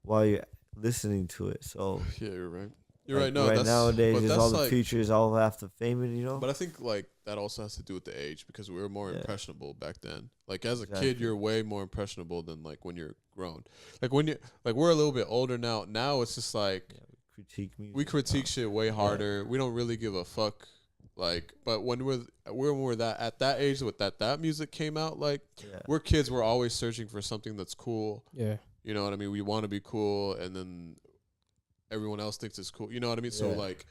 while you're listening to it. So Yeah, you're right. You're like, right. No, that's nowadays but there's that's all the like, features all after famous, you know. But I think like that also has to do with the age because we were more Yeah. impressionable back then. Like as a Exactly. kid, you're way more impressionable than like when you're grown. Like when you like we're a little bit older now. Now it's just like critique music. We critique shit way harder. We don't really give a fuck. Like, but when we're that at that age with that music came out, like we're kids, we're always searching for something that's cool. Yeah. You know what I mean? We want to be cool, and then everyone else thinks it's cool. You know what I mean? So like,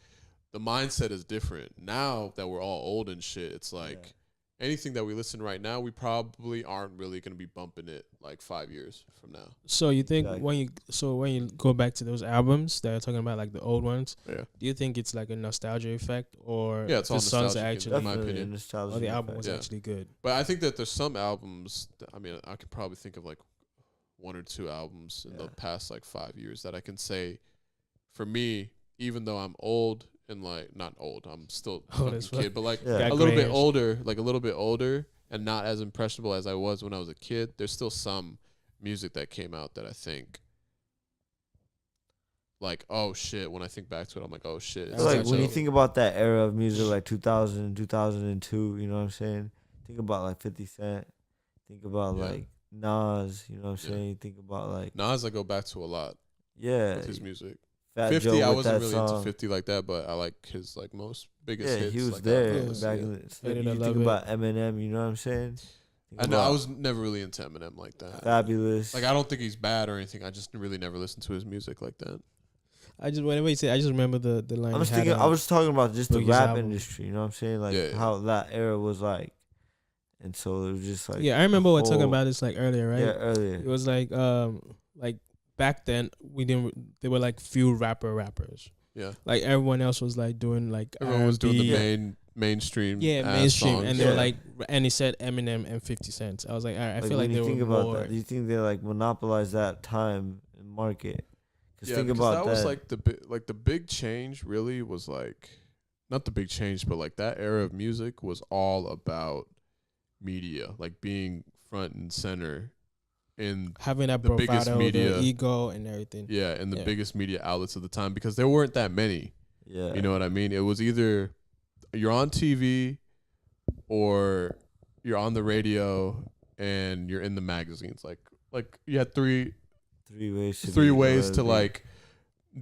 the mindset is different now that we're all old and shit. It's like anything that we listen right now, we probably aren't really gonna be bumping it like 5 years from now. So you think when you go back to those albums that are talking about, like the old ones, do you think it's like a nostalgia effect, or it's all the songs are nostalgic actually, in my opinion, or the album was actually good? But I think that there's some albums. I mean, I could probably think of like 1 or 2 albums in the past like 5 years that I can say, for me, even though I'm old and like not old, I'm still a fucking kid, but like a little bit older, and not as impressionable as I was when I was a kid. There's still some music that came out that I think, like, oh shit. When I think back to it, I'm like, oh shit. It's like when you think about that era of music, like 2000, 2002, you know what I'm saying? Think about like 50 Cent. Think about like Nas, you know what I'm saying? Think about like Nas. I go back to a lot. Yeah, with his music. Fat 50, Joe I with wasn't that really song. into 50 like that, but I like his like most biggest hits. He was like there that. back in the. You think about Eminem, you know what I'm saying? I know I was never really into Eminem like that. Fabulous. Like, I don't think he's bad or anything. I just really never listened to his music like that. I just whenever you say, I just remember the line. I was talking about just the Boogie's rap album. industry. You know what I'm saying? Like how that era was like, and so it was just like. Yeah, I remember what talking about this like earlier, right? Yeah, earlier. It was like back then they were like few rappers. Yeah. Like everyone else was like doing like everyone was doing the mainstream. Yeah, mainstream, songs. and they were like, and he said Eminem and 50 Cent. I was like, all right, I feel like they were more. That, do you think they like monopolized that time and market? Yeah, think about that. Was like the big change. Really was like, not the big change, but like that era of music was all about media, like being front and center in having that the biggest media, the ego and everything. Yeah, and the biggest media outlets of the time, because there weren't that many. Yeah, you know what I mean? It was either you're on TV or you're on the radio and you're in the magazines. Like you had three ways to like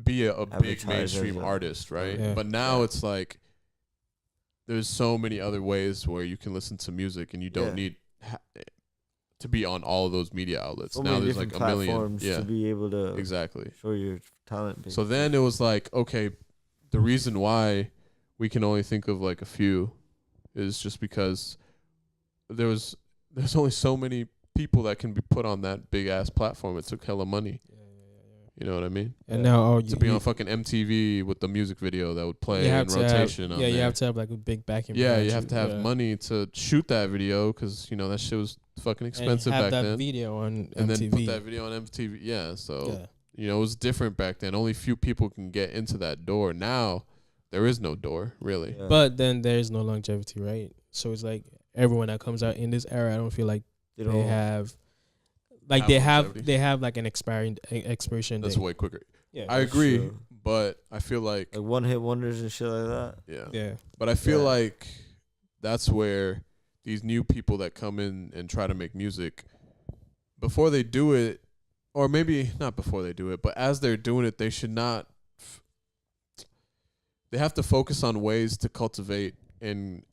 be a big mainstream artist, right? Yeah. But now it's like there's so many other ways where you can listen to music and you don't need to be on all of those media outlets. So now there's like a million to be able to show your talent. Basically. So then it was like, okay, the reason why we can only think of like a few is just because there's only so many people that can be put on that big ass platform. It took hella money. You know what I mean? And now to be on fucking MTV with the music video that would play in rotation. You have to have like a big backing. Yeah, you have to have money to shoot that video because you know that shit was fucking expensive back then. Video on and MTV. then put that video on MTV. Yeah, so you know it was different back then. Only few people can get into that door. Now there is no door really. Yeah. But then there is no longevity, right? So it's like everyone that comes out in this era, I don't feel like they have. Like they have like an expiration. That's date. way quicker. Yeah, I agree, but I feel like one hit wonders and shit like that. Yeah. But I feel like that's where these new people that come in and try to make music, before they do it, or maybe not before they do it, but as they're doing it, they should not. They have to focus on ways to cultivate and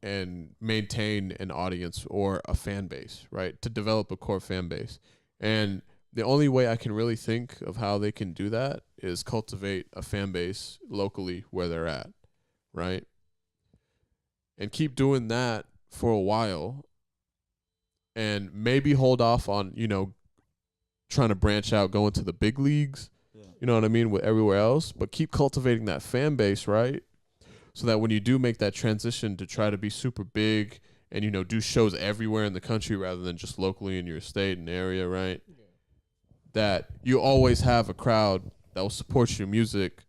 maintain an audience or a fan base, right? To develop a core fan base. And the only way I can really think of how they can do that is cultivate a fan base locally where they're at, right? And keep doing that for a while and maybe hold off on, you know, trying to branch out, go into the big leagues, you know what I mean, with everywhere else, but keep cultivating that fan base, right? So that when you do make that transition to try to be super big and, you know, do shows everywhere in the country rather than just locally in your state and area, right? Yeah. That you always have a crowd that will support your music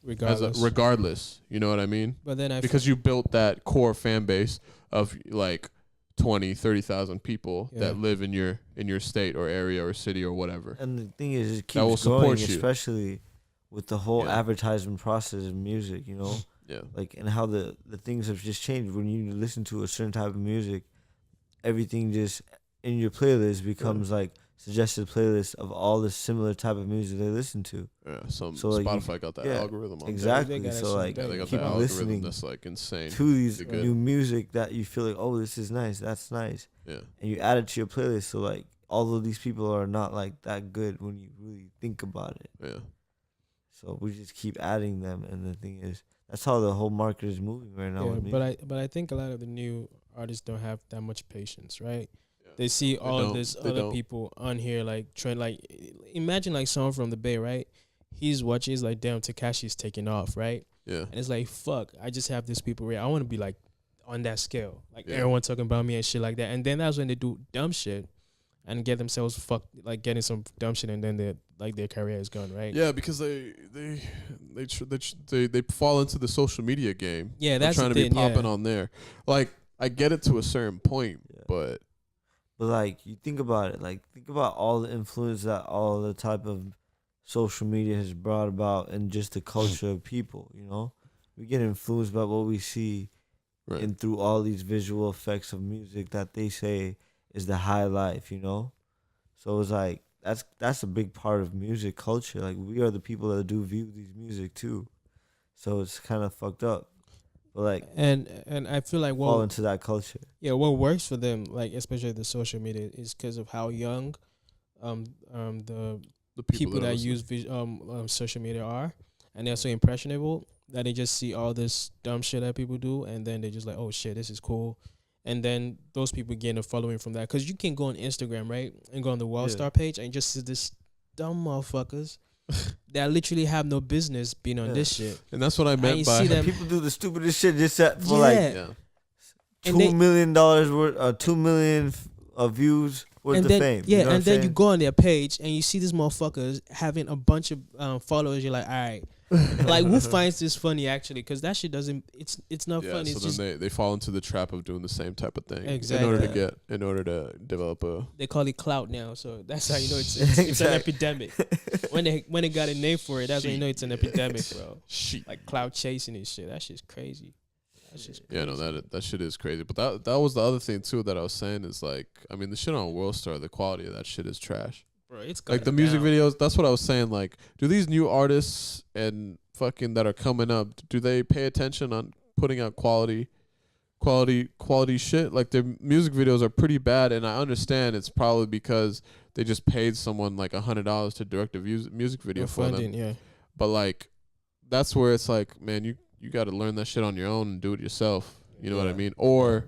regardless. You know what I mean? But then because you built that core fan base of like 20, 30,000 people that live in your state or area or city or whatever. And the thing is, it keeps going, especially with the whole advertisement process of music, you know? Yeah. Like, and how the things have just changed. When you listen to a certain type of music, everything just in your playlist becomes like suggested playlist of all the similar type of music they listen to. Yeah, So, like, Spotify got that algorithm on exactly. They got that So shit like, there. Yeah, they got keep that algorithm listening that's like insane. to these Pretty good. new music that you feel like, oh, this is nice, that's nice, Yeah, and you add it to your playlist. So like, although these people are not like that good when you really think about it, yeah. so we just keep adding them. And the thing is, that's how the whole market is moving right now. Yeah, with but I think a lot of the new artists don't have that much patience, right? Yeah. They see They all don't. this They other don't. people on here like trend. Like, imagine like someone from the Bay, right? He's watching, he's like, damn, Takashi's taking off, right? Yeah, And it's like, fuck, I just have these people where I want to be like on that scale, like Yeah. everyone talking about me and shit like that. And then that's when they do dumb shit and get themselves fucked, like getting some dumb shit, and then their career is gone, right? yeah, because they fall into the social media game. Yeah, They're that's trying the to be thing, popping yeah. on there. Like, I get it to a certain point, Yeah. but But like, you think about it, like think about all the influence that all the type of social media has brought about and just the culture of people. You know, we get influenced by what we see right. and through all these visual effects of music that they say is the high life. You know, so it's like that's a big part of music culture. Like, we are the people that do view these music too, so it's kind of fucked up. But like, And I feel like fall what into that culture. what works for them, like especially the social media, is because of how young the The people that listen. use social media are, and they're so impressionable that they just see all this dumb shit that people do, and then they just like, oh shit, this is cool, and then those people gain a following from that. Because you can go on Instagram, right, and go on the Wallstar page and just see this dumb motherfuckers that literally have no business being on this shit. And that's what I meant ain't by see them. People do the stupidest shit just for Yeah. like yeah. And $2 they- million worth, 2 million views worth And of then fame. yeah, you know and then you saying? go on their page and you see these motherfuckers having a bunch of followers. You're like, all right, like who finds this funny actually? Because that shit doesn't. It's not Yeah, funny. so It's then just they fall into the trap of doing the same type of thing Exactly. in order to develop a they call it clout now. So that's how you know it's an Exactly. epidemic. When they got a name for it, that's when you know it's an epidemic, bro. sheet. Like clout chasing and shit. That shit's crazy. That's just Yeah, no, that shit is crazy. But that was the other thing too that I was saying is like, I mean, the shit on Worldstar, the quality of that shit is trash. bro. It's Like the gone music down. videos, that's what I was saying. Like, do these new artists and fucking that are coming up, do they pay attention on putting out quality shit? Like, their music videos are pretty bad, and I understand it's probably because they just paid someone like $100 to direct a music video No for funding, them. yeah. But like, that's where it's like, man, you got to learn that shit on your own and do it yourself. You know what I mean? Or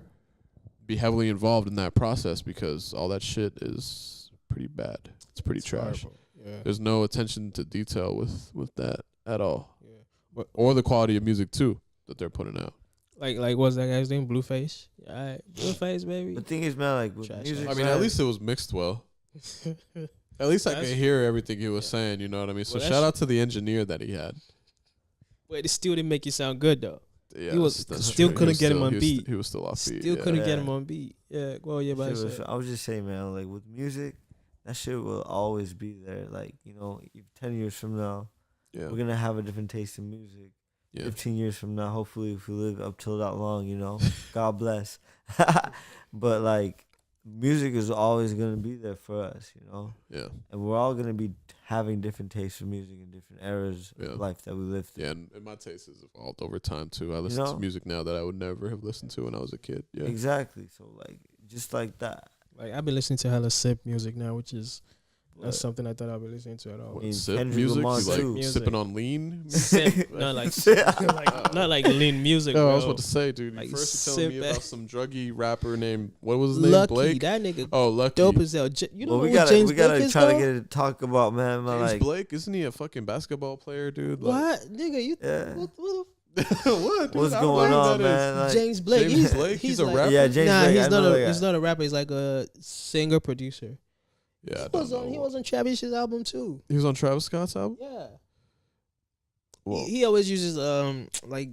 be heavily involved in that process, because all that shit is pretty bad. It's pretty trash. Horrible. Yeah. There's no attention to detail with that at all, Yeah. or the quality of music too that they're putting out. Like what's that guy's name? Blueface. All right, Blueface, baby. The thing is, man, like with Trash. music, I mean, man, at least it was mixed well. At least I could That's- hear everything he was saying. You know what I mean? So Well, shout that's- out to the engineer that he had. But it still didn't make it sound good though. Yeah, He was- that's still true. He couldn't was get him still- on he was beat. He was still off beat. Still yeah. couldn't get Yeah. him on beat. Yeah, well, yeah, but shit was- I was just saying, man, like with music, that shit will always be there. Like, you know, 10 years from now, Yeah, we're gonna have a different taste in music. yeah. 15 years from now, hopefully, if we live up till that long, you know, God bless. But like, music is always gonna be there for us, you know, Yeah, and we're all gonna be having different tastes of music in different eras Yeah. of life that we live through. yeah, and my taste has evolved over time too. I listen know? to music now that I would never have listened to when I was a kid. Yeah, Exactly. So like, just like that. like I've been listening to hella sip music now, which is What? not something I thought I'd be listening to at all. What, mean, sip Kendrick music? Lamar You like too. Music. sipping on lean? Sip, not like not like lean music. No, bro. I was about to say, dude. Like, First you're telling me sip about some druggy rapper named, what was his name? Lucky, Blake? that nigga Oh, Lucky. dope as hell. You know Well, who James we gotta Blake is try to though? get to talk about, man. James Like, Blake? Isn't he a fucking basketball player, dude? Like, What, nigga? You yeah. what what? Dude? What's I don't know going who on, that is. man? Like, James Blake. James Blake? He's a like, rapper? Yeah, James Nah, Blake. he's I not know a that he's guy. not a rapper. He's like a singer producer. Yeah, I He don't was on know. he was on Travis's album too. He was on Travis Scott's album? Yeah. Well, He always uses like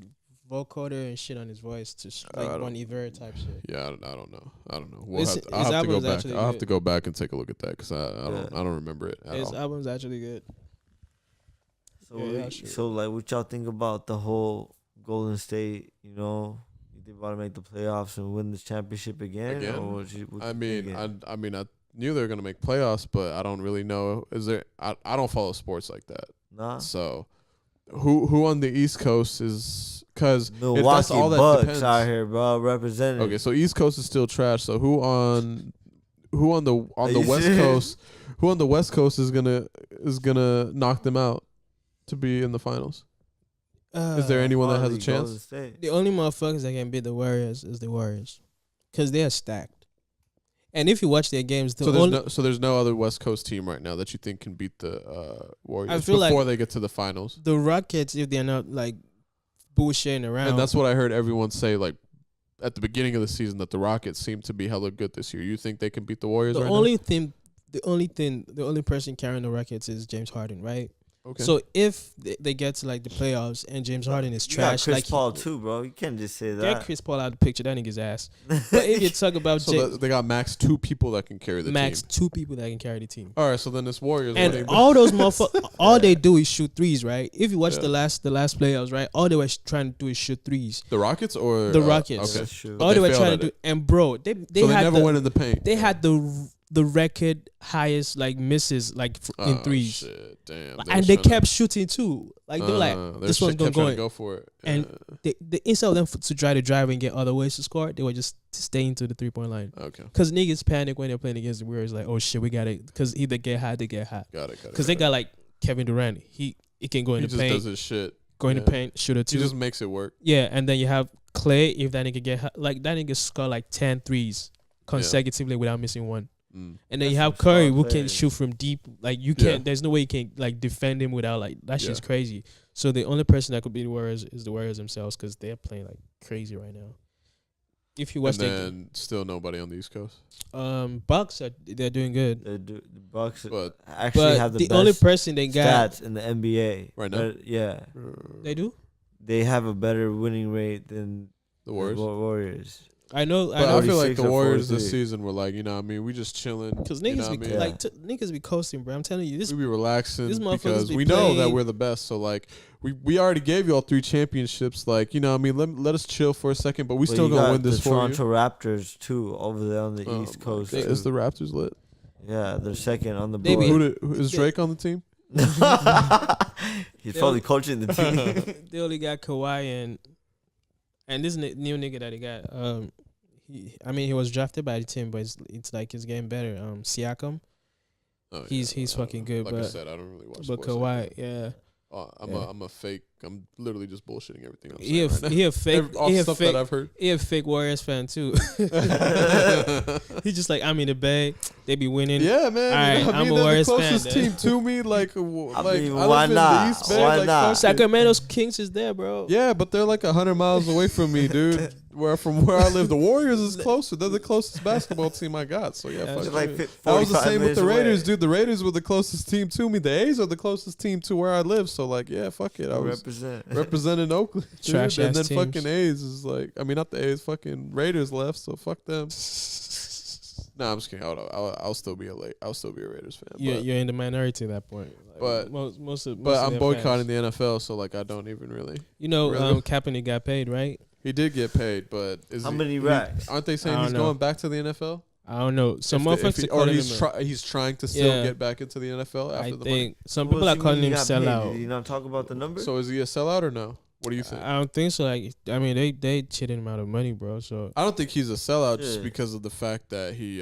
vocoder and shit on his voice to I like don't- Bon Iver type shit. yeah, I don't know. I'll His- have his to go album is back. actually I'll have good. to go back and take a look at that, because I Yeah. don't remember it at His all. album's actually good. So, Yeah, sure. so like, what y'all think about the whole Golden State? You know, they about to make the playoffs and win this championship again? Again? Or what I mean, thinking? I mean, knew they were gonna make playoffs, but I don't really know. Is there? I don't follow sports like that. Nah. So, who on the East Coast is? Because Milwaukee all that Bucks depends. out here, bro, representing. Okay, so East Coast is still trash. So who on the You West serious? Coast? Who on the West Coast is gonna knock them out to be in the finals? Is there anyone that has a Probably chance? Golden State. The only motherfuckers that can beat the Warriors is the Warriors, because they are stacked. And if you watch their games, There's no other West Coast team right now that you think can beat the Warriors I feel before like they get to the finals. the Rockets, if they're not like bullshitting around, And that's what I heard everyone say, like at the beginning of the season, that the Rockets seem to be hella good this year. You think they can beat the Warriors? the right only person carrying the Rockets is James Harden, right? now? Okay. So if they get to like the playoffs and James Harden is You got trash, Chris like Paul too, bro. You can't just say get that. Chris Paul out of the picture, that nigga's ass. But if you talk about So they got max 2 people that can carry the max team. 2 people that can carry the team. All right, so then this Warriors. And all those motherfuckers, all they do is shoot threes, right? If you watch Yeah. the last playoffs, right, all they were trying to do is shoot threes. the Rockets or The Rockets. Okay. That's true. But All they were failed trying at to do, it. and bro, they So they had never went in the paint. they had the record highest like misses like in threes, Shit, damn. and they kept shooting too. Like they were like, this one's gonna to go. go for it. And they instead of them to try to drive and get other ways to score, they were just staying to the 3-point line. Okay, Cause niggas panic when they're playing against the Warriors, like, oh shit, we got it. Cause either get hot, they get hot. got it. Cause they got like Kevin Durant, he can go in He the just paint, does his shit. go in the yeah. paint, shoot a He two. just makes it work. Yeah, and then you have Clay. If that nigga get hot, like that nigga score like 10 threes consecutively without missing one. Mm. And then you That's have some Curry smart who can players. shoot from deep. Like you Yeah. can't. There's no way you can like defend him without like that shit's Yeah. crazy. So the only person that could beat the Warriors is the Warriors themselves because they're playing like crazy right now. If you watch And the then still nobody on the East Coast. Bucks, they're doing good. The Bucks But actually But have the the best only person they got, stats in the NBA Right now? But, yeah, they do. they have a better winning rate than the Warriors. The Warriors. I know. But I feel like 46 the or Warriors this 43. season were like, you know what I mean? We just chilling. Because you know niggas what be I mean? like niggas be coasting, bro. I'm telling you, this we be relaxing these motherfuckers because be we know that playing- we're the best. So like we already gave you all 3 championships. Like, you know what I mean? Let us chill for a second, but we But still you gonna got win this the for you. Toronto Raptors too over there on the Oh East my Coast. God. too. Is the Raptors lit? Yeah, they're second on the They board. be- Is Drake on the team? He's probably coaching the team. they only got Kawhi and this new nigga that they got. He was drafted by the team, but it's like he's getting better. Siakam, Oh, he's fucking good, Like I but said, I don't really watch but sports like Kawhi, yeah, that. Yeah. I'm a fake. I'm literally just bullshitting everything. I'm he a, saying right now. he a fake Off he a stuff fake that I've heard. he a fake Warriors fan too. He's just like, I'm in the Bay, they be winning. Yeah, man. Alright, you know, I I'm mean, a they're Warriors the fan, closest then. team to me. Like, I like mean, I why live in not? the East Bay. Why like, not? fuck it. Sacramento's Kings is there, bro. Yeah, but they're like 100 miles away from me, dude. From where I live, the Warriors is closer. They're the closest basketball team I got. So yeah, Yeah. fuck Just it. like That was the 45 same with minutes the Raiders, away. dude. The Raiders were the closest team to me. The A's are the closest team to where I live. So like, yeah, fuck it. I was Represent. representing Oakland, dude. Trash And ass then teams. fucking A's is like, I mean, not the A's, fucking Raiders left. So fuck them. Nah, I'm just kidding. I'll still be a Raiders fan. You're in the minority at that point. Like, But- most of But I'm their boycotting fans. the NFL, so like I don't even really. You know, Really? Kaepernick got paid, right? He did get paid, but How many racks? Aren't they saying I he's don't know. going back to the NFL? I don't know. Some If motherfuckers he- are calling him. he's trying to still Yeah. get back into the NFL after I the money. think some What people does are he calling mean him he got paid? sellout. Did you not talk about the number? So is he a sellout or no? What do you think? I don't think so. Like, I mean, they cheated him out of money, bro. So I don't think he's a sellout just Yeah. because of the fact that he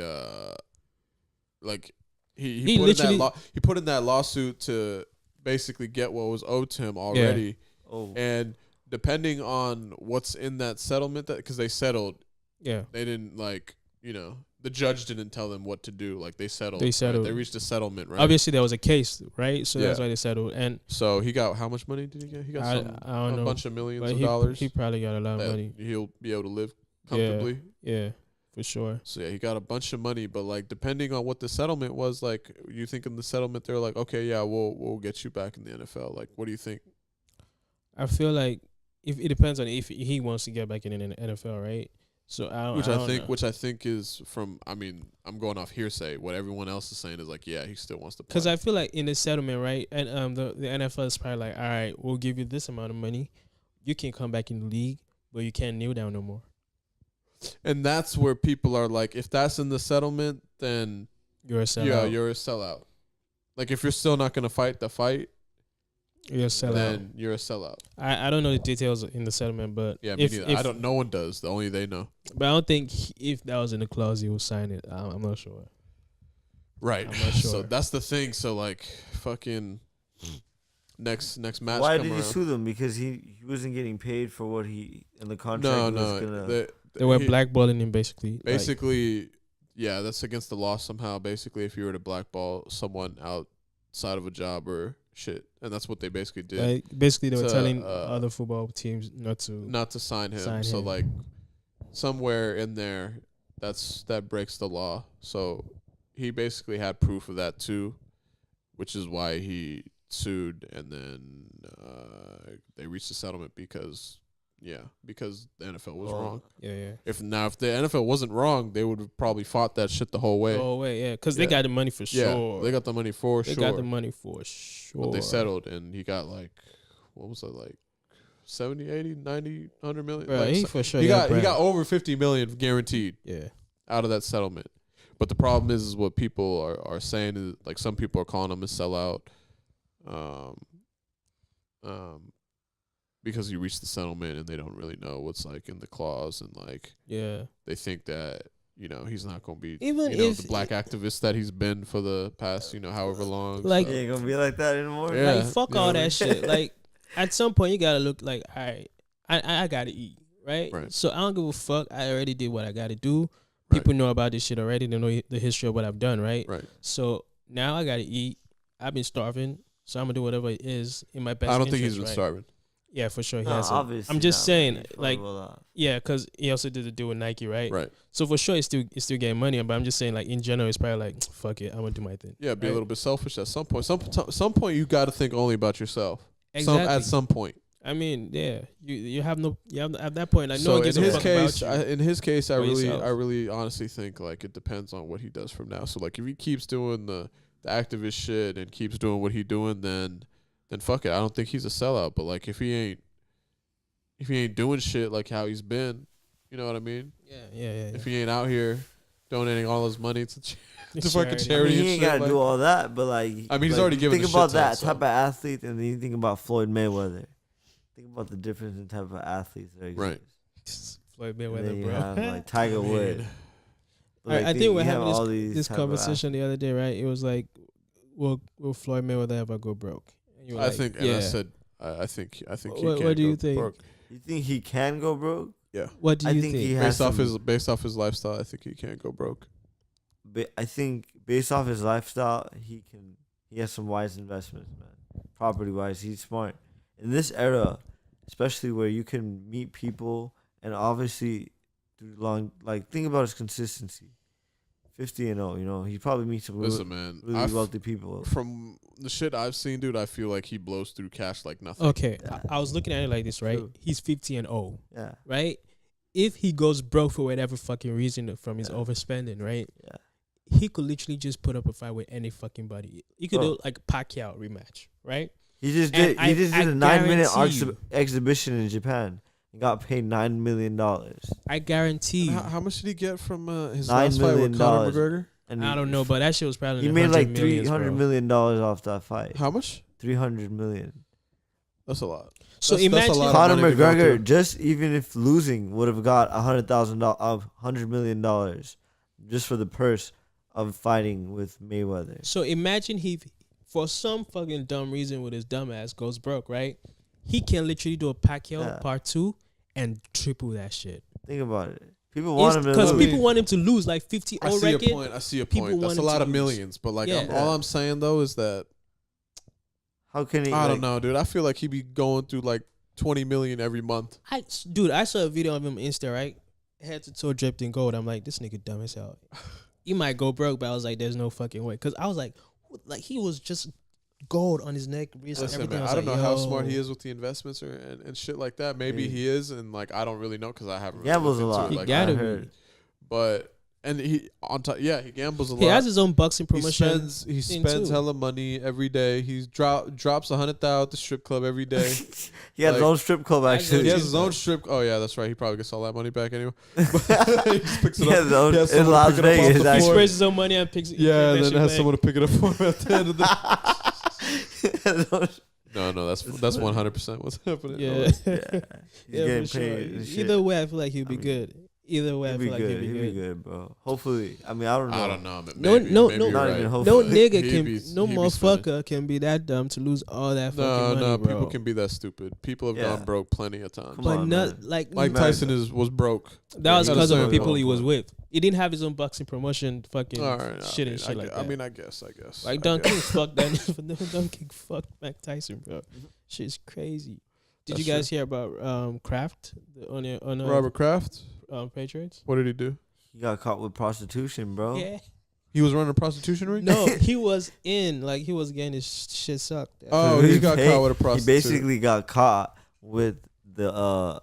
like he He put in literally- that he put in that lawsuit to basically get what was owed to him already, Oh, and depending on what's in that settlement, that because they settled, yeah, they didn't like the judge didn't tell them what to do. Like they settled. They right? settled. They reached a settlement, right? obviously there was a case, right? So that's Yeah. why they settled. And So he got how much money did he get? He got I don't a know, bunch of millions but of dollars. he probably got a lot of that money. he'll be able to live comfortably. Yeah, for sure. So yeah, he got a bunch of money, but like depending on what the settlement was, like you think in the settlement they're like, okay, yeah, we'll get you back in the NFL. Like, what do you think? I feel like if it depends on if he wants to get back in the NFL, right? So I don't, Which I I don't think, know. which I think is from. I mean, I'm going off hearsay. What everyone else is saying is like, yeah, he still wants to play. Because I feel like in the settlement, right, and the NFL is probably like, all right, we'll give you this amount of money, you can come back in the league, but you can't kneel down no more. And that's where people are like, if that's in the settlement, then You're a sellout. Yeah, you're a sellout. Like if you're still not gonna fight the fight, You're a sellout. then you're a sellout. I don't know the details in the settlement, but Yeah, me neither. I don't. No one does. Only they know. But I don't think if that was in the clause, he would sign it. I'm not sure. Right. I'm not sure. So that's the thing. So like, fucking next match. Why come did he around. sue them? Because he wasn't getting paid for what he in the contract No, was no. gonna. They were blackballing him basically. Basically, yeah, that's against the law somehow. Basically, if you were to blackball someone outside of a job or shit, and that's what they basically did. Basically, they were to, telling other football teams not to sign him. sign So him. like, somewhere in there, that breaks the law. So he basically had proof of that too, which is why he sued, and then they reached a settlement because the NFL was wrong. Yeah. If the NFL wasn't wrong, they would have probably fought that shit the whole way. Oh wait, yeah, because they Yeah. got the money for sure. Yeah, they got the money for They sure. got the money for sure. But they settled, and he got like, what was it, like 70, 80, 90, 100 million? Bro, Like, he so- for sure. he got bread. over 50 million guaranteed Yeah. out of that settlement. But the problem is what people are saying is, like, some people are calling him a sellout, because he reached the settlement and they don't really know what's like in the clause, and like Yeah. they think that he's not gonna be Even the black activist that he's been for the past however long. Like- He ain't gonna be like that anymore. Yeah. Like fuck you know all what I mean? that shit. Like at some point you gotta look like, all right, I gotta eat, right? Right. So I don't give a fuck. I already did what I gotta do. Right. People know about this shit already. They know the history of what I've done, right? Right. So now I gotta eat. I've been starving, so I'm gonna do whatever it is in my best. I don't think he's interest, been right? starving. Yeah, for sure he No, hasn't. obviously I'm just not, saying, but he's like, well off. yeah, because he also did the deal with Nike, right? Right. So for sure, he's still getting money. But I'm just saying, like in general, it's probably like, fuck it, I'm gonna do my thing. Yeah, be a Right. little bit selfish at some point. Some point you got to think only about yourself. Exactly. At some point. I mean, yeah, you have at that point, like no So one gives in a his fuck case, about you. in his case, I or really, yourself. I really honestly think like it depends on what he does from now. So like if he keeps doing the activist shit and keeps doing what he doing, then fuck it. I don't think he's a sellout. But like if he ain't doing shit like how he's been, you know what I mean? Yeah. If he ain't out here donating all his money to It's fucking charity. I charity mean, and he ain't shit, gotta like- do all that, but like, I mean, he's like, already you given think the about shit that ton, so- type of athlete, and then you think about Floyd Mayweather. Think about the difference in type of athletes that exist. Right. Floyd And then Mayweather, you bro. have like Tiger Woods. But, I think we're you have having all these this type of conversation the other day, right? It was like, will Floyd Mayweather ever go broke? And you were I like, think, and I said, I think he What- can what do you go think? broke. You think he can go broke? Yeah. What do I you think think? he has Based off his lifestyle, I think he can't go broke. I think based off his lifestyle, he has some wise investments, man. Property wise, he's smart. In this era, especially where you can meet people and obviously through think about his consistency. 50-0, he probably meets some Listen, man, really wealthy people. from the shit I've seen, dude, I feel like he blows through cash like nothing. Okay, I was looking at it like this, right? True. He's 50-0, Yeah. right? If he goes broke for whatever fucking reason from his Yeah. overspending, right? Yeah. He could literally just put up a fight with any fucking body. He could Bro. do like Pacquiao rematch, right? He just And did. He just did I a 9-minute guarantee you- exhibition in Japan. He got paid $9 million. I guarantee. How much did he get from his $9 last fight million with Conor McGregor? And I don't know, but that shit was probably he in made like $100 $300 million off that fight. How much? $300 million. That's a lot. So That's a imagine lot of Conor money to go McGregor, through. just even if losing, would have got $100 million just for the purse of fighting with Mayweather. So imagine he, for some fucking dumb reason, with his dumb ass goes broke, right? He can literally do a Pacquiao Yeah. part 2 and triple that shit. Think about it. People want him to Because lose. people want him to lose like 50 I or see a record. point. I see a People point. want That's a him lot to of lose. millions. But like, Yeah. all I'm saying though is that How can he? I don't know, dude. I feel like he be going through like 20 million every month. I saw a video of him on Insta, right? Head to toe dripped in gold. I'm like, this nigga dumb as hell. He might go broke, but I was like, there's no fucking way. Because I was like he was just gold on his neck, wrist, Listen, everything. man, I I was don't like, know how yo. smart he is with the investments and shit like that. Maybe Yeah. he is, and like I don't really know because I haven't. Really Gambles looked a into lot. it He like gotta that. I be. heard. But And he on top, he gambles a lot. He has his own boxing He promotion. spends too. hella money every day. He's drops 100,000 at the strip club every day. He has his Like- own strip club actually. He has his own strip. Oh yeah, that's right. He probably gets all that money back anyway. But he just picks it He up. has his own He has in someone to Las pick it up off Vegas. the He floor. sprays his own money and picks. Yeah, and then shit has back. someone to pick it up for him at the end of the. Yeah. No, that's 100% what's happening. Yeah. He's Yeah, getting for sure. paid. and shit. Either way, I feel like he'd be I mean, good. Either way, I He'd be feel like good. he'd be good. Bro. Hopefully. I mean, I don't know. I don't know. Man. No, Maybe, no, maybe no. you're Not right. even No hopefully. nigga He'd can, be- no he'd be motherfucker can be that dumb to lose all that fucking money, No, bro. people can be that stupid. People have Yeah. gone broke plenty of times. Come But on, not man. like Mike Man. Tyson was broke. that was Yeah, because of the understand, people bro. he was with. He didn't have his own boxing promotion, fucking All right, shit and shit like that. I mean, I guess. Like I Don guess. King fucked that. Don King fucked Mike Tyson, bro. Shit's crazy. Did That's you guys hear about Kraft on Robert Kraft. Patriots? What did he do? He got caught with prostitution, bro. Yeah. He was running a prostitution ring. No, he was he was getting his shit sucked. Oh, So he got paid- caught with a He prostitute. basically got caught with the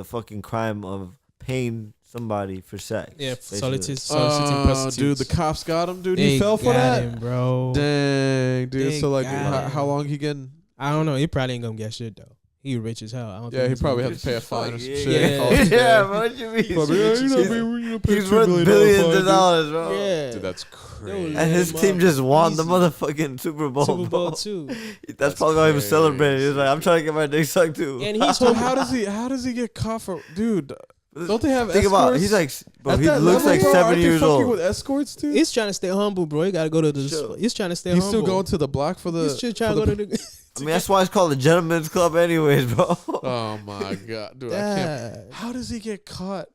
fucking crime of paying somebody for sex. Yeah, basically. soliciting prostitutes. Dude, the cops got him. Dude, They he fell for got that. him, bro. Dang, dude. They So like, got how him. long he getting? I don't know. He probably ain't gonna get shit though. He rich as hell. I don't Yeah, think he he's probably gonna had to pay a fine or some Yeah. shit. Yeah. Call it a day. Yeah, bro. What you mean? Probably, yeah, you know, He's- pay He's $2 worth million billions fine, of dude. dollars, bro. Yeah. Dude, that's crazy. And his Him team up. just won the Easy. motherfucking Super Bowl. Super Bowl bro. too. That's probably why he was crazy. celebrating. He was like, "I'm trying to get my dick sucked too." And he's So home. how does he get caught for? Dude, don't they have Think escorts? about. He's like, bro. At He that looks level, like bro, 7 aren't they years fucking old. with escorts too. He's trying to stay humble, bro. He gotta go to the. Sure. He's trying to stay He's humble. still going to the block for the. He's just trying to for go the- to the. I mean, that's why it's called a gentleman's club, anyways, bro. Oh my god, dude! I can't. Yeah. How does he get caught?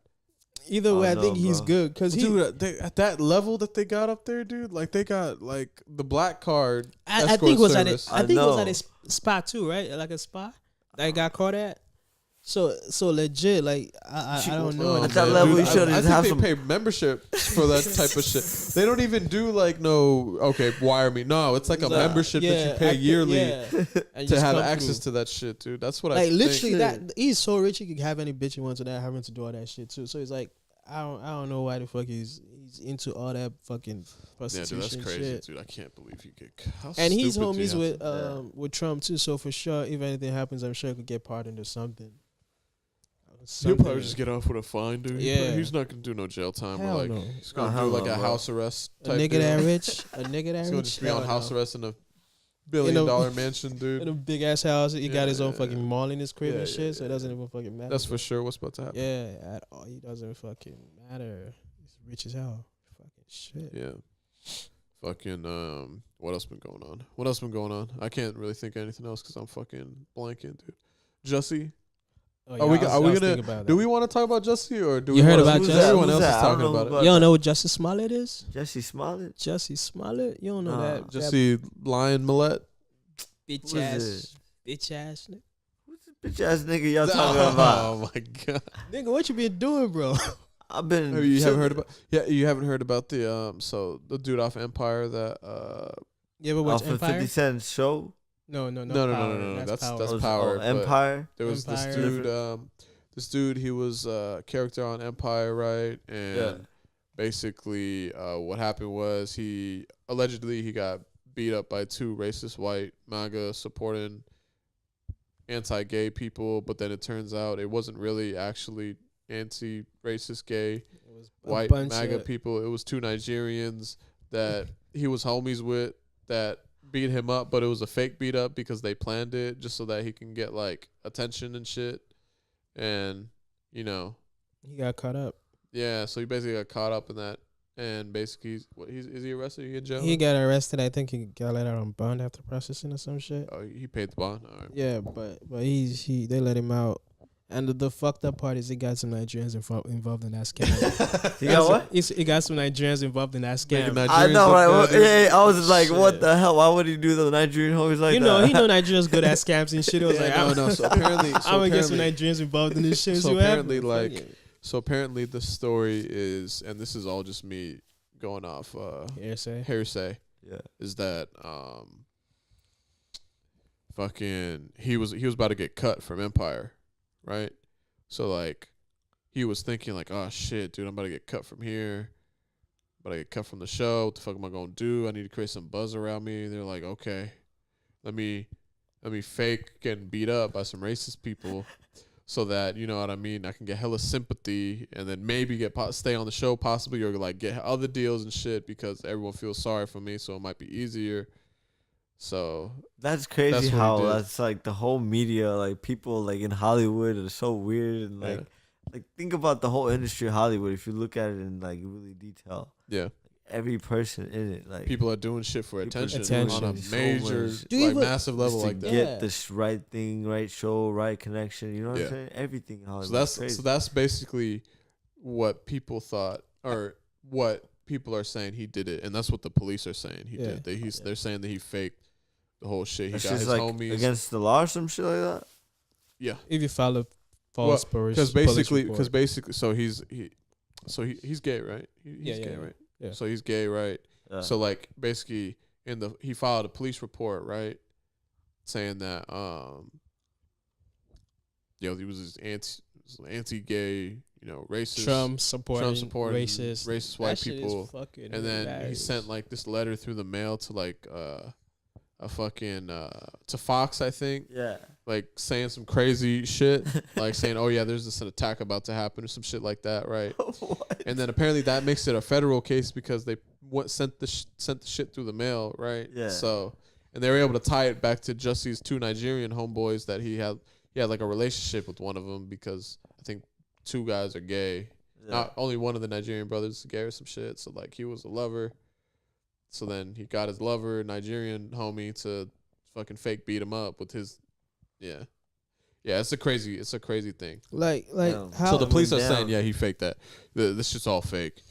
Either way, I think he's bro. good because he. Dude, at that level that they got up there, dude, like they got like the black card. I escort think was service. at. I think it was know. at a spa too, right? Like a spa that he got caught at. So legit, like I don't know. Oh, At that man, level, dude, you should I just have think some. they pay memberships for that type of shit. They don't even do like okay, wire me. No, it's like a membership that you pay yearly to have access to that shit, dude. That's what I Like think. literally, that he's so rich he could have any bitch he wants without having to do all that shit too. So he's like, I don't know why the fuck he's into all that fucking Yeah, prostitution dude, that's crazy, shit. dude. I can't believe you get. How And he's stupid do you homies have with Trump too. So for sure, if anything happens, I'm sure he could get pardoned or something. He'll probably just get off with a fine, dude. Yeah. He's not gonna do no jail time Hell or like no. he's gonna hell do like no, a bro. house arrest A type nigga deal. that rich, a nigga that He's rich. gonna just be on Hell house no. arrest in a $1 billion mansion, In dude. a big ass house, he got his own Yeah. fucking mall in his crib Yeah, and yeah, shit, so it yeah. doesn't even fucking matter. That's for sure. What's about to happen? Yeah, at all. He doesn't fucking matter. He's rich as hell. Fucking shit. Yeah. Fucking what else been going on? What else been going on? I can't really think of anything else because I'm fucking blanking, dude. Jussie, Oh, Are we I was- are I we was gonna thinking about do that. we want to talk about Jussie or do You we heard wanna- about Who's Jussie? that? Everyone Who's else that? is I don't talking know about it. about- You don't know what Justice Smollett is? Jesse Smollett. Jussie Smollett? You don't know Nah. that? Jussie Lion Millette. Bitch Who is ass. Bitch ass nigga. Who's this bitch ass nigga y'all talking about? Oh my god! Nigga, what you been doing, bro? I've been. Maybe you haven't chilling. heard about? Yeah, you haven't heard about the so the dude off Empire that You ever watch off of Empire? 50 Cent show. No. No. Power. That's Power. That's Oh, Power. but Empire. There was Empire. this dude. This dude, he was a character on Empire, right? And Yeah. basically, what happened was he allegedly got beat up by two racist white MAGA supporting anti-gay people, but then it turns out it wasn't really actually anti-racist gay It was a white bunch MAGA of- people. It was two Nigerians that he was homies with that beat him up, but it was a fake beat up because they planned it just so that he can get like attention and shit. And you know, He got caught up. yeah, so he basically got caught up in that, and basically, is he arrested? He in jail? He got arrested. I think he got let out on bond after processing or some shit. Oh, he paid the bond. All right. Yeah, but they let him out. And the fucked up part is he got some Nigerians involved in that scam. You got what? He got some Nigerians involved in that scam. Making I Nigerians know, look right? Well, good, yeah, I was like, Shit. what the hell? Why would he do the Nigerian homies like You that? know, he know Nigerians good at scams and shit. It was Yeah, like, no, no. So apparently, I'm gonna get some Nigerians involved in this shit. So See what apparently, happens. like, Fuck it. So apparently, the story is, and this is all just me going off hearsay, Yeah. is that fucking he was about to get cut from Empire, right? So like, he was thinking like, oh shit, dude, I'm about to get cut from here. But I get cut from the show. What the fuck am I gonna do? I need to create some buzz around me. They're like, okay, let me fake getting beat up by some racist people, so that you know what I mean. I can get hella sympathy, and then maybe stay on the show possibly, or like get other deals and shit because everyone feels sorry for me, so it might be easier. So That's crazy That's what he how did. that's like the whole media, like people like in Hollywood are so weird and like Yeah. like think about the whole industry of Hollywood. If you look at it in like really detail, yeah, every person in it, like people are doing shit for People are attention, doing on a so major, much. Do you like even- massive level just to like that. get Yeah. this right thing, right show, right connection. You know what Yeah. I'm saying? Everything in Hollywood. So that's is crazy. so that's basically what people thought, or what people are saying he did it, and that's what the police are saying he Yeah. did. They're saying that he faked the whole shit. He That's got just his like homies. against the law or some shit like that. Yeah, If you file a false because police basically, so he's gay, right? He's Yeah, yeah, gay, yeah. right? Yeah. So he's gay, right? Yeah. So like basically, he filed a police report, right, saying that he was this anti-gay, racist, Trump supporting racist That white shit is people. fucking And then he hilarious. sent like this letter through the mail to like a fucking to Fox, I think, Yeah. like saying some crazy shit, like saying, "Oh yeah, there's this attack about to happen" or some shit like that, right? What? And then apparently that makes it a federal case because they sent the shit through the mail, right? Yeah. So, and they were able to tie it back to just these two Nigerian homeboys that he had like a relationship with one of them because I think two guys are gay. Yeah. Not only one of the Nigerian brothers is gay or some shit. So like he was a lover. So then he got his lover, Nigerian homie, to fucking fake beat him up with his, yeah. It's a crazy thing. like Yeah. how So the police are down. saying, yeah, he faked that. This shit's all fake.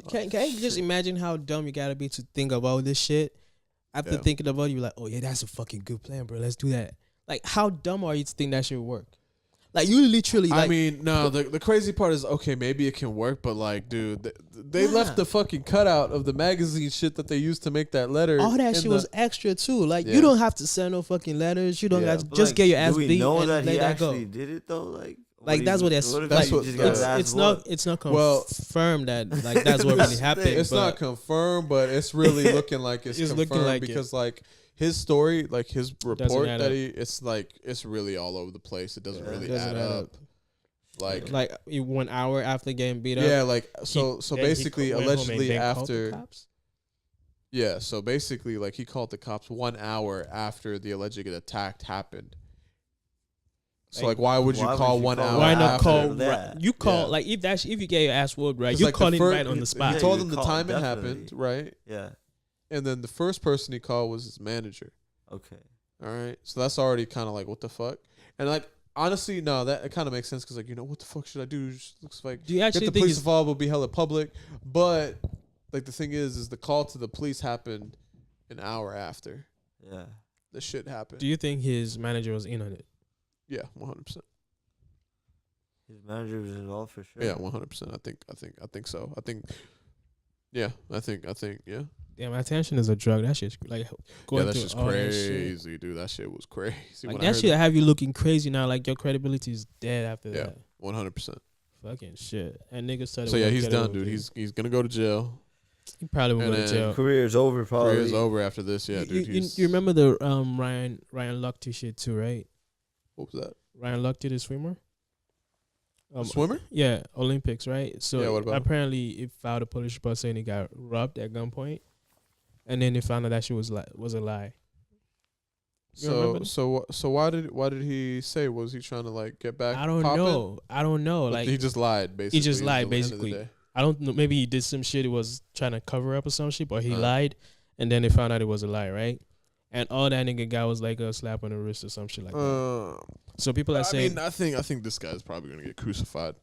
can you just imagine how dumb you gotta be to think about this shit? After Yeah. thinking about it, you're like, oh yeah, that's a fucking good plan, bro. Let's do that. Like, how dumb are you to think that shit would work? Like, you literally, like, I mean, no, the crazy part is, okay, maybe it can work, but like, dude, they Nah. left the fucking cutout of the magazine shit that they used to make that letter. all that in shit was extra too. Like, Yeah. you don't have to send no fucking letters. You don't Yeah. have to But, just like, get your ass do we beat know and that let he that go. actually did it though? Like That's what it's. What if that's he what- just got his ass it's whooped? not Well- confirmed that like that's what really happened. It's but not confirmed, but it's really looking like it's It's looking confirmed like it. because like his story, like his report add that up. it's really all over the place. It doesn't Yeah. really It doesn't add add up. Like, like 1 hour after getting beat up. yeah, like he- so then he basically went home and allegedly then called the after, cops? yeah, so basically like he called the cops 1 hour after the alleged attack happened. So like, why would you call 1 hour? Why not after? call? that? Right, you call Yeah. like if you get your ass whooped, right? 'Cause, You like, the calling fir- right on the spot. He Yeah, told you him the call, time it definitely. happened, right? Yeah. And then the first person he called was his manager. Okay. All right, so that's already kind of like, what the fuck? And like, honestly, no, that it kind of makes sense because like, what the fuck should I do? It just looks like Do you get actually the think police he's, involved will be hella public, but like the thing is the call to the police happened an hour after Yeah. the shit happened. do you think his manager was in on it? Yeah, 100%. His manager was involved for sure. Yeah, 100%. I think so. I think, yeah. Damn, attention is a drug. That shit's like going Yeah, that's through just all that shit. crazy, dude. That shit was crazy. Like when I that heard shit have you looking crazy now. Like your credibility is dead after Yeah. that. 100%. Fucking shit. And niggas started. So yeah, won't he's get done, away dude. with it. He's gonna go to jail. He probably will and go to then- jail. Career's over probably. Career's over after this. Yeah, dude. You remember the Ryan Lochte shit too, right? what was that? Ryan Lochte, the swimmer. A swimmer? Yeah, Olympics, right? So Yeah, what about him? apparently he filed a police report saying he got robbed at gunpoint, and then they found out that shit was a lie. You remember? So why did he say? Was he trying to like get back? I don't poppin'? know. I don't know. But Like he just lied. Basically, just at lied, the end of the basically. day. I don't know. Maybe he did some shit. He was trying to cover up or some shit, or he Uh. lied, and then they found out it was a lie, right? And all that nigga got was like a slap on the wrist or some shit like that. So people are I saying, mean, I think this guy's probably gonna get crucified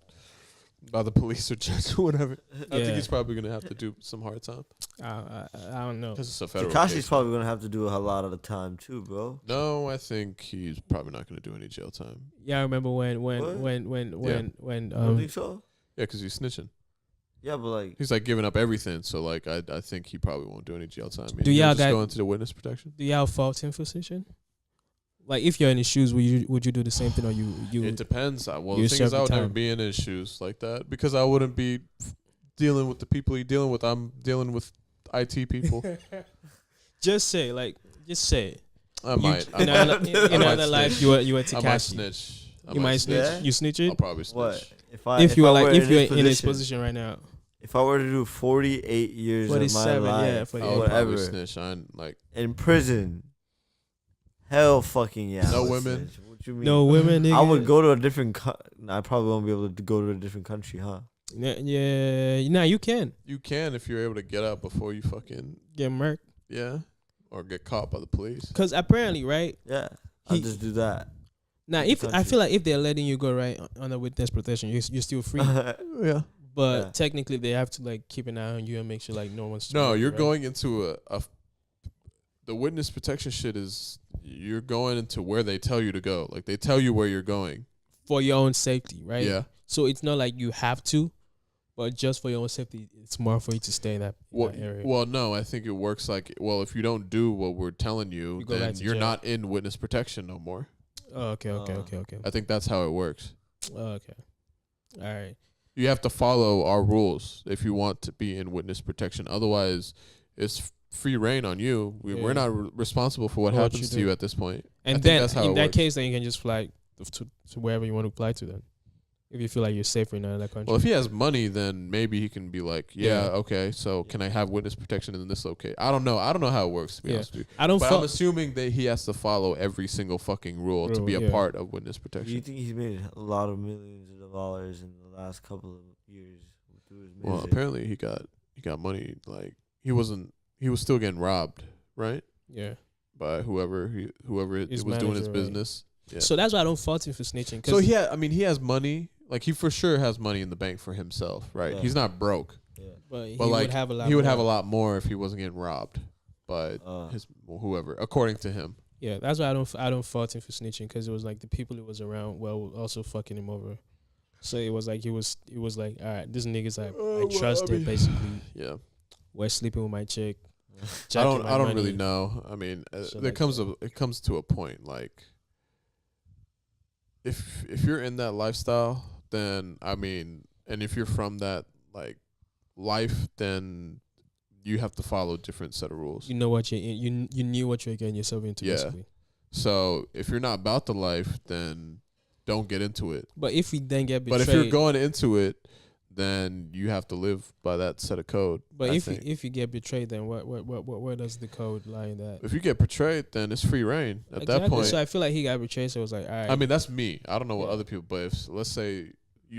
by the police or judge or whatever. I Yeah. think he's probably gonna have to do some hard time I don't know. because it's a federal Takashi's case. probably gonna have to do a lot of the time too, bro. No, I think he's probably not gonna do any jail time. Yeah, I remember when What? when You don't think so? Yeah, because he's snitching. Yeah, but like, He's like giving up everything. So like, I think he probably won't do any jail time. Do He'll y'all just got- go into the witness protection? do y'all fault him for snitching? Like if you're in his shoes, would you do the same thing, or you? It depends. Well, you the thing is, serve I the would never time. be in his shoes like that because I wouldn't be dealing with the people he's dealing with. I'm dealing with IT people. Just say it. I You- might. In I another, might, in I might another life, snitch. you were I might Takashi. snitch. You might snitch. Yeah? You snitch I'll it. probably snitch. What If you were I like, if you're his in his position right now, if I were to do 48 years of my 47, life, yeah, I for would you. probably whatever, snitch. I like in prison, hell fucking yeah. No I would women? snitch. What you mean? no women, nigga. I would go to a different. I probably won't be able to go to a different country, huh? Yeah, nah, you can you can if you're able to get out before you fucking get murked. or get caught by the police. Cause apparently, right Yeah, I'll He- just do that. now, if I feel like if they're letting you go right on the witness protection, you're still free. Yeah. But Yeah. technically, they have to like keep an eye on you and make sure like no one's. No, stealing you, you're right? going into the witness protection shit is you're going into where they tell you to go. Like they tell you where you're going. for your own safety, right? Yeah. So it's not like you have to, but just for your own safety, it's more for you to stay in that area. Well, no, I think it works like if you don't do what we're telling you, You go then back to you're jail. not in witness protection no more. Oh, okay. I think that's how it works. Okay. All right. You have to follow our rules if you want to be in witness protection. Otherwise, it's free reign on you. We're Yeah. not responsible for what For what happens you to you do. at this point. I And think then that's how in it that works. case, then you can just fly to wherever you want to apply to. Then, if you feel like you're safer in another country. Well, if he has money, then maybe he can be like, Yeah. okay, so can I have witness protection in this location? I don't know. I don't know how it works, to be Yeah. honest with you. I don't. But I'm Fuck. assuming that he has to follow every single fucking rule to Rule, be a yeah. part of witness Do you protection. think he's made a lot of millions of dollars in the last couple of years through his music? Well, apparently he got money. Like he was still getting robbed, right? Yeah. By whoever His was doing his manager, right. business. Yeah. So that's why I don't fault him for snitching. So he has money. Like he for sure has money in the bank for himself, right? Yeah. He's not broke, Yeah. but he but like would have a lot. he would more. have a lot more if he wasn't getting robbed by his whoever, according to him. Yeah, that's why I don't fault him for snitching, because it was like the people he was around were also fucking him over. So it was like it was like, all right, this nigga's like I trusted basically. Yeah. We're sleeping with my chick. I jacking don't my really money. know. I mean, Shit there like comes that. it comes to a point like if you're in that lifestyle, then I mean, and if you're from that like life, then you have to follow a different set of rules. You know what you knew what you're getting yourself into, Yeah. basically. So if you're not about the life, then don't get into it. But if we then get betrayed, But if you're going into it, then you have to live by that set of code. but I if think. if you get betrayed, then where does the code lie in that? If you get betrayed, then it's free reign at that point. So I feel like he got betrayed. So it was like, all right. I mean, that's me. I don't know what Yeah. other people, but if let's say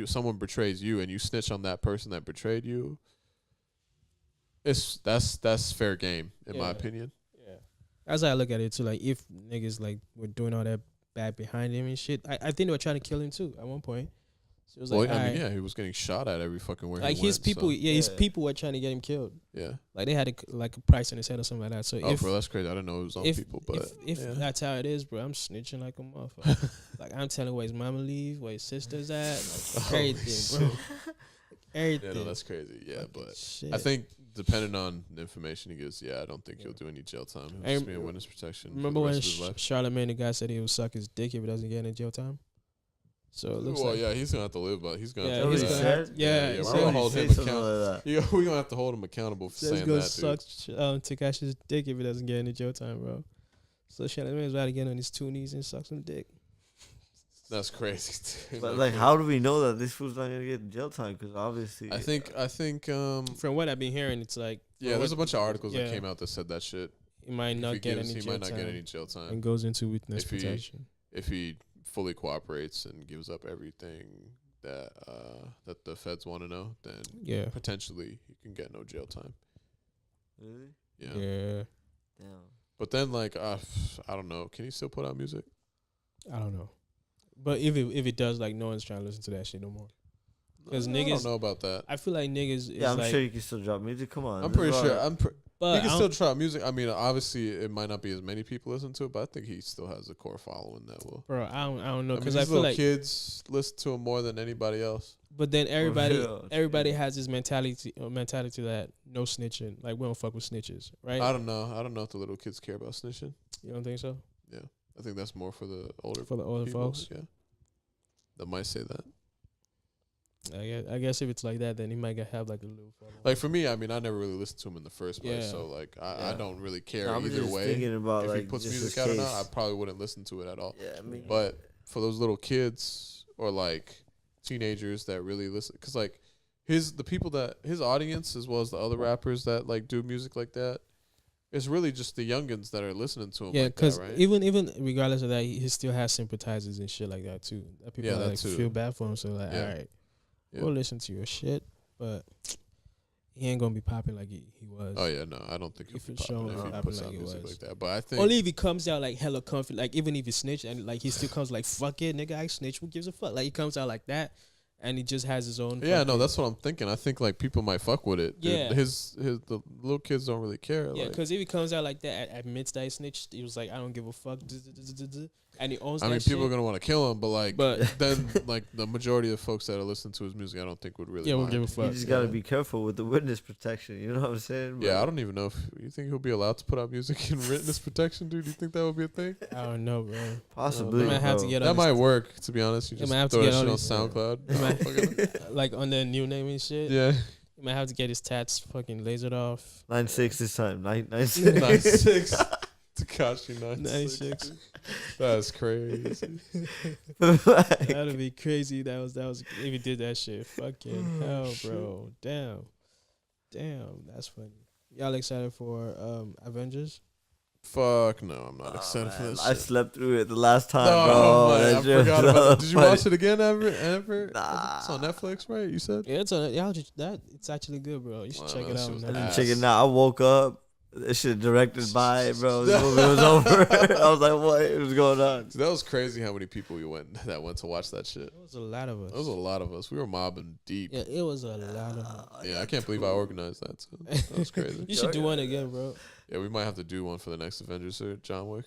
someone betrays you and you snitch on that person that betrayed you, that's fair game in my Yeah. opinion. Yeah. That's how I look at it too. Like if niggas like were doing all that bad behind him and shit, I think they were trying to kill him too at one point. So it was Well, like, I mean, alright. yeah, he was getting shot at every fucking where Like he his went, people, so, his Yeah. people were trying to get him killed. yeah. Like they had like a price on his head or something like that. So Oh, if bro, that's crazy. I didn't know it was on if people, but if yeah. that's how it is, bro, I'm snitching like a motherfucker. Like I'm telling where his mama leave, where his sister's at, like Holy everything, bro. Everything. yeah, no, that's crazy. Yeah, Fucking but shit. I think depending on the information he gives, I don't think he'll do any jail time. He'll I just be in witness protection. Remember for the when rest of his life. Charlamagne, the guy, said he would suck his dick if he doesn't get any jail time? So it looks Well, like yeah, he's gonna have to live, but he's gonna. Yeah, have to he's do gonna that. have- yeah, yeah, he's we're gonna gonna hold say him something accountable. like that. Yeah, we're gonna have to hold him accountable for Just saying go that, suck dude. Tekashi's dick if he doesn't get any jail time, bro. So Charlamagne's about to get on his 2 knees and suck some dick. That's crazy. Dude. But like, how do we know that this fool's not gonna get jail time? Because obviously, I think. From what I've been hearing, it's like Yeah, there's a bunch of articles yeah. that came out that said that shit. he might If not he get gives, any he jail might not time get any jail time and goes into witness if he- protection. if he fully cooperates and gives up everything that that the feds want to know. Then Yeah. potentially he can get no jail time. really, Yeah. Yeah. damn. But then like I don't know. Can he still put out music? I don't know. But if it does, like, no one's trying to listen to that shit no more. 'Cause I niggas- don't know about that. I feel like niggas is Yeah, I'm like, sure you can still drop music. Come on, I'm there's pretty a lot sure. of- but He I can don't- still try music. I mean, obviously, it might not be as many people listen to it, but I think he still has a core following that will. bro, I don't know, I mean, because these I feel little like, kids listen to him more than anybody else. but then everybody real, has this mentality that no snitching, like we don't fuck with snitches, right? I don't know. I don't know if the little kids care about snitching. You don't think so? Yeah. I think that's more for the older people, folks. Yeah, that might say that. I guess if it's like that, then he might have like a little following. Like for me, I mean, I never really listened to him in the first place, Yeah. so like I Yeah. don't really care No, I'm either just way. thinking about If like he puts just music in out or not, I case. probably wouldn't listen to it at all. Yeah, I mean, But for those little kids or like teenagers that really listen, because like the people that his audience as well as the other rappers that like do music like that, it's really just the youngins that are listening to him. Yeah, like because that, right? even regardless of that, he still has sympathizers and shit like that too. That people Yeah, that like too. feel bad for him. So like, Yeah. all right, Yeah. we'll listen to your shit, but he ain't gonna be popping like he was. Oh yeah, no, I don't think he'll If be it's popping shown if he popping puts like out it music was. like that. But I think Only if he comes out like hella comfy, like even if he snitch and like he still comes like fuck it, nigga, I snitch. Who gives a fuck? Like he comes out like that, and he just has his own. yeah, no, fucking- that's what I'm thinking. I think like people might fuck with it. Dude. Yeah. The little kids don't really care. Yeah, like, because if he comes out like that, admits that he snitched, he was like, I don't give a fuck, and he owns I that mean, shit. people are gonna want to kill him, but like, But- then like the majority of folks that are listening to his music, I don't think would really. Yeah, we'll mind. give a you fuck. just gotta be careful with the witness protection. You know what I'm saying? Yeah, I don't even know if you think he'll be allowed to put out music in witness protection, dude. Do you think that would be a thing? I don't know, bro. Possibly. You might have to bro. get That on might work, to be honest. You You just might have to throw that get shit on on his- SoundCloud. You might- Fucking- like on the new name and shit. yeah, You might have to get his tats fucking lasered off. 9-6 this time. 9-6. 96. Takashi 96. 96. That's crazy. That'd be crazy. That was if he did that shit. Fucking hell, bro. Damn, that's funny. Y'all excited for Avengers? Fuck no, I'm not excited for Man, this I shit. slept through it the last time, No, bro. man, That I shit forgot was about so that. Did you funny. watch it again ever? Nah. It's on Netflix, right? You said? Yeah, it's on. Y'all just that. It's actually good, bro. You should Wow, check that it shit out. was man. ass. Check it out. I woke up. This shit directed by, bro. This movie was over. I was like, what was going on? That was crazy how many people that went to watch that shit. It was a lot of us. It was a lot of us. We were mobbing deep. Yeah, it was a lot of us. Yeah, I can't believe I organized that too. That was crazy. You should do one again, bro. Yeah, we might have to do one for the next Avengers or John Wick.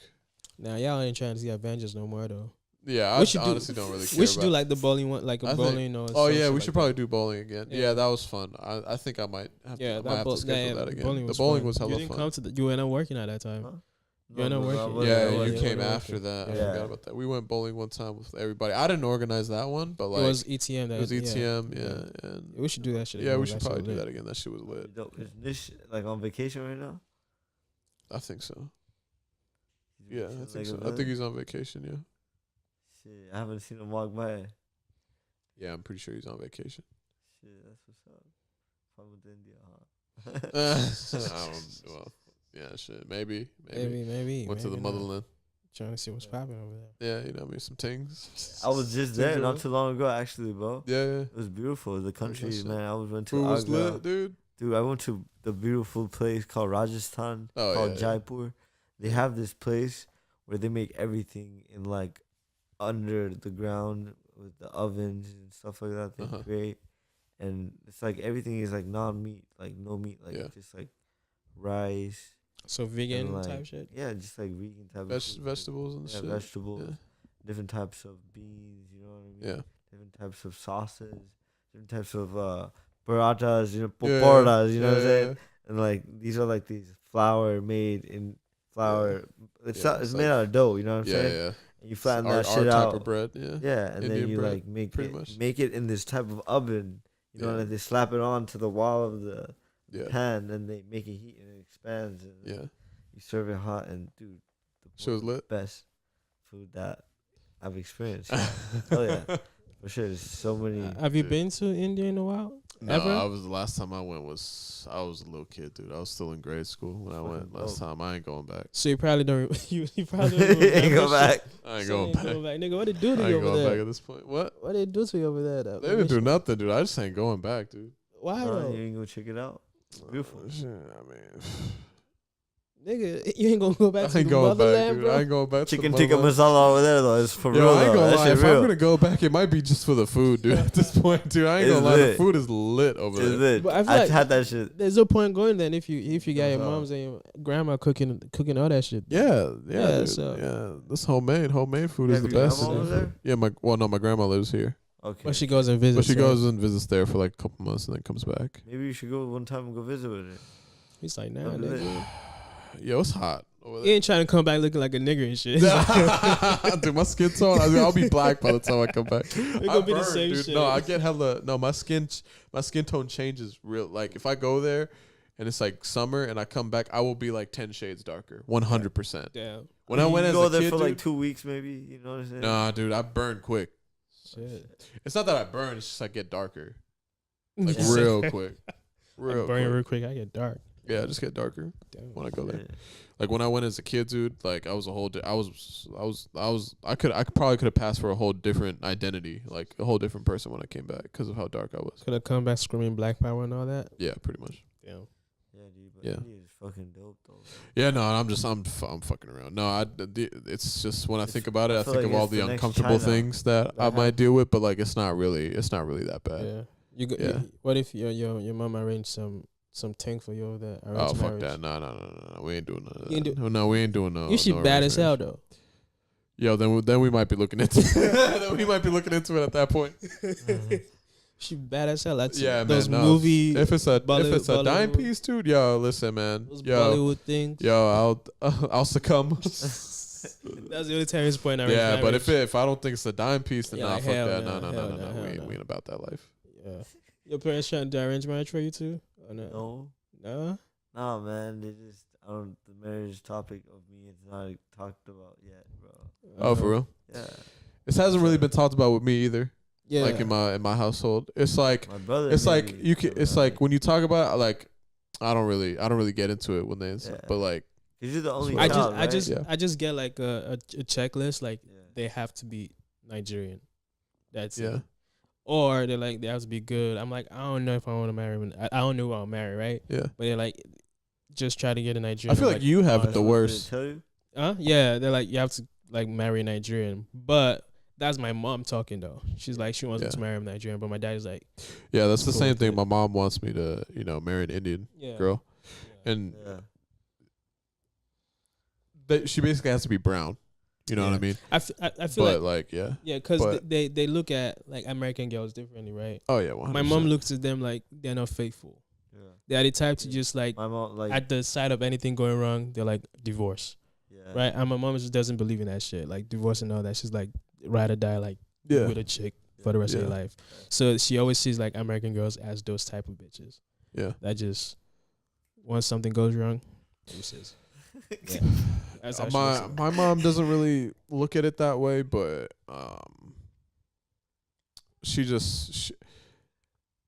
Now y'all ain't trying to see Avengers no more though. Yeah, We I should do- honestly don't really care. We should do about- like the bowling one, like a I think- bowling or. Oh some yeah, shit we like should that. probably do bowling again. Yeah. Yeah, that was fun. I think I might have Yeah, to, I might have to schedule that again. The bowling fun. was hella You didn't fun. come to the. You were not working at that time. Huh? You're not bro, working. I wasn't- Yeah, I you wasn't. came working. after that. I Yeah. forgot about that. We went bowling one time with everybody. I didn't organize that one, but like it was ETM. That it was yeah. ETM. Yeah, and We should do that shit. yeah, again. we should That shit probably was do lit. that again. That shit was lit. Dope. Is Nish like on vacation right now? I think so. He's Yeah, I chilling think like so. a I think villain? he's on vacation. Yeah, Shit, I haven't seen him walk by. yeah, I'm pretty sure he's on vacation. Shit, that's what's up. Fun with India, huh? I don't. Well, yeah, shit. Maybe. Maybe. Went to the maybe not. motherland. Trying to see what's popping over there. Yeah, you know, what I mean, some things. I was just there not too long ago, actually, bro. Yeah, It was beautiful. The country, shit. man. I went to food was Agra. lit, dude. Dude, I went to the beautiful place called Rajasthan, Oh, called yeah, yeah. Jaipur. They have this place where they make everything in like under the ground with the ovens and stuff like that. They Uh-huh. create, and it's like everything is like non-meat, like no meat, like Yeah. just like rice. So vegan and, like, type shit. Yeah, just like vegan type of food, like, Vegetables and yeah, shit. vegetables, Yeah. different types of beans. You know what I mean? Yeah. Different types of sauces, different types of parathas. You know, Yeah, parathas. You know what I'm yeah, saying? And like these are like these flour made in flour. It's Yeah, not, it's it's made like- out of dough. You know what I'm Yeah, saying? yeah. And you flatten Our that shit type out. of bread. Yeah. Yeah, and then Indian you bread, like make pretty it much. make it in this type of oven. You know, Yeah. and they slap it onto the wall of the Yeah. pan, and they make it heat and it expands. And then Yeah. you serve it hot, and dude, the Shit was most lit. best food that I've experienced. Oh yeah, for sure. There's so many. Have you Dude. been to India in a while? No, Ever? I was the last time I went I was a little kid, dude. I was still in grade school when I Fucking went last dope. time. I ain't going back. So you probably don't. You probably don't Ain't remember go shit. back. I ain't So going you back. Nigga, what they do to I you ain't over going back there? at this point. What? What they do to you over there? Though? They didn't do nothing, dude. I just ain't going back, dude. Why No, though? you ain't gonna check it out. Beautiful. Shit, I mean, Nigga, you ain't gonna go back I to ain't the going back, motherland, dude. bro. I ain't going back Chicken to the tikka motherland. masala over there though. It's for real. Yo, I ain't though. gonna That lie. shit If I'm real. gonna go back, it might be just for the food, dude. At this point, dude, I ain't It's gonna lie. The lit. food is lit over It's there. lit. But I feel I like- had that shit. There's no point going then if you got your No. mom's and your grandma cooking all that shit. Yeah, Yeah, dude. so- Yeah, this homemade food is Have the your best. grandma over there? Yeah, my grandma lives here, Okay. But she goes and visits. but she right? goes and visits there for like a couple months and then comes back. Maybe you should go one time and go visit with her. He's like, nah, That'd be lit. nigga. Yo, it's hot He ain't trying to come back looking like a nigger and shit. Dude, my skin tone. I'll be black by the time I come back. It gonna be the same dude. shit. No, I get hella. No, my skin tone changes real. Like if I go there, and it's like summer, and I come back, I will be like 10 shades darker, 100%. Damn. When I went as go a there kid, for dude, like 2 weeks, maybe. You know what I'm saying? nah, dude, I burn quick. Shit. It's not that I burn; it's just I get darker, like real quick, real burn quick. real quick. I get dark. Yeah, I just get darker Damn. when I go there. Yeah. Like when I went as a kid, dude, like I was a whole. I probably could have passed for a whole different identity, like a whole different person when I came back because of how dark I was. Could have come back screaming Black Power and all that. Yeah, pretty much. Damn. Yeah, dude. But Yeah. India is fucking dope, though. Yeah, no, I'm fucking around. No, it's just when I think about it, I feel think like of all it's the the next uncomfortable China things that I that might deal with, but like it's not really that bad. Yeah. You go, Yeah. what if your mom arranged some thing for you over there? Oh fuck that! No, we ain't doing none of You ain't that. No, we ain't doing no. You should no bad as hell arrangement. though. Yo, then we might be looking into. Then we might be looking into it at that point. She bad as hell. That's Yeah, those man. No. movie. If it's a dime Bollywood- piece, dude, yo, listen, man, Those yo, Bollywood things. I'll succumb. That's the only terrorist point I Yeah, but marriage. if I don't think it's a dime piece, then Yeah, nah, like, fuck hell that. no, No. hell We no. ain't about that life. Yeah. Your parents trying to do arranged marriage for you too? Or no? No. No? Nah, man. They just, the marriage topic of me is not talked about yet, bro. Oh, for real? Yeah. This hasn't really been talked about with me either. Yeah. Like in my household, it's like My brother. it's like maybe, you can. but, It's like when you talk about like, I don't really get into it when they. Yeah. But like, 'cause you're the only I child, Yeah. I just get like a checklist like Yeah. they have to be Nigerian. That's yeah, it. Or they're like they have to be good. I'm like I don't know if I want to marry. I don't know who I'll marry, right? yeah. But they're like just try to get a Nigerian. I feel like you have Oh, it the that's what worst. they tell you? Yeah, they're like you have to like marry a Nigerian. But that's my mom talking though. She's like she wants me Yeah. to marry a Nigerian, but my dad's like Yeah, that's the Cool same with thing. it. My mom wants me to, marry an Indian yeah girl, Yeah. and Yeah. she basically has to be brown. You know what I Yeah. mean? I feel But like yeah. yeah, because but- they look at like American girls differently, right? Oh yeah. 100%. My mom looks at them like they're not faithful. Yeah. They are the type to Yeah. just like My mom, like, at the sight of anything going wrong, they're like divorce, yeah. right? And my mom just doesn't believe in that shit, like divorce and all that. She's like ride or die, like Yeah. with a chick for the rest of Yeah. your life. So she always sees like American girls as those type of bitches Yeah. that just once something goes wrong, deuces. Yeah. That's how she my looks at it. my mom doesn't really look at it that way, but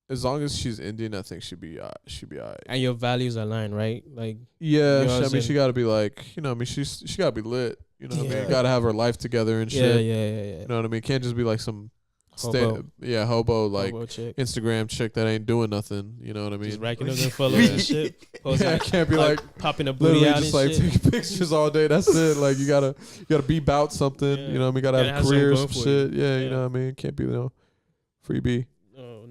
as long as she's Indian, I think she'd be alright. And your values align, right? Like Yeah, yours she and- gotta be like, she gotta be lit. You know what I mean? Yeah. Gotta have her life together and yeah, shit. yeah. You know what I mean? Can't just be like some Hobo. hobo like Hobo chick. Instagram chick that ain't doing nothing. You know what I mean? Just racking up them followers Yeah. and shit. Posting, Yeah, can't be like popping a booty literally out just and like shit. taking pictures all day. That's it. Like you gotta be about something. Yeah. You know what I mean? Gotta Gotta have have a something career, going some for you. shit. Yeah, Yeah. you know what I mean? Can't be freebie. No.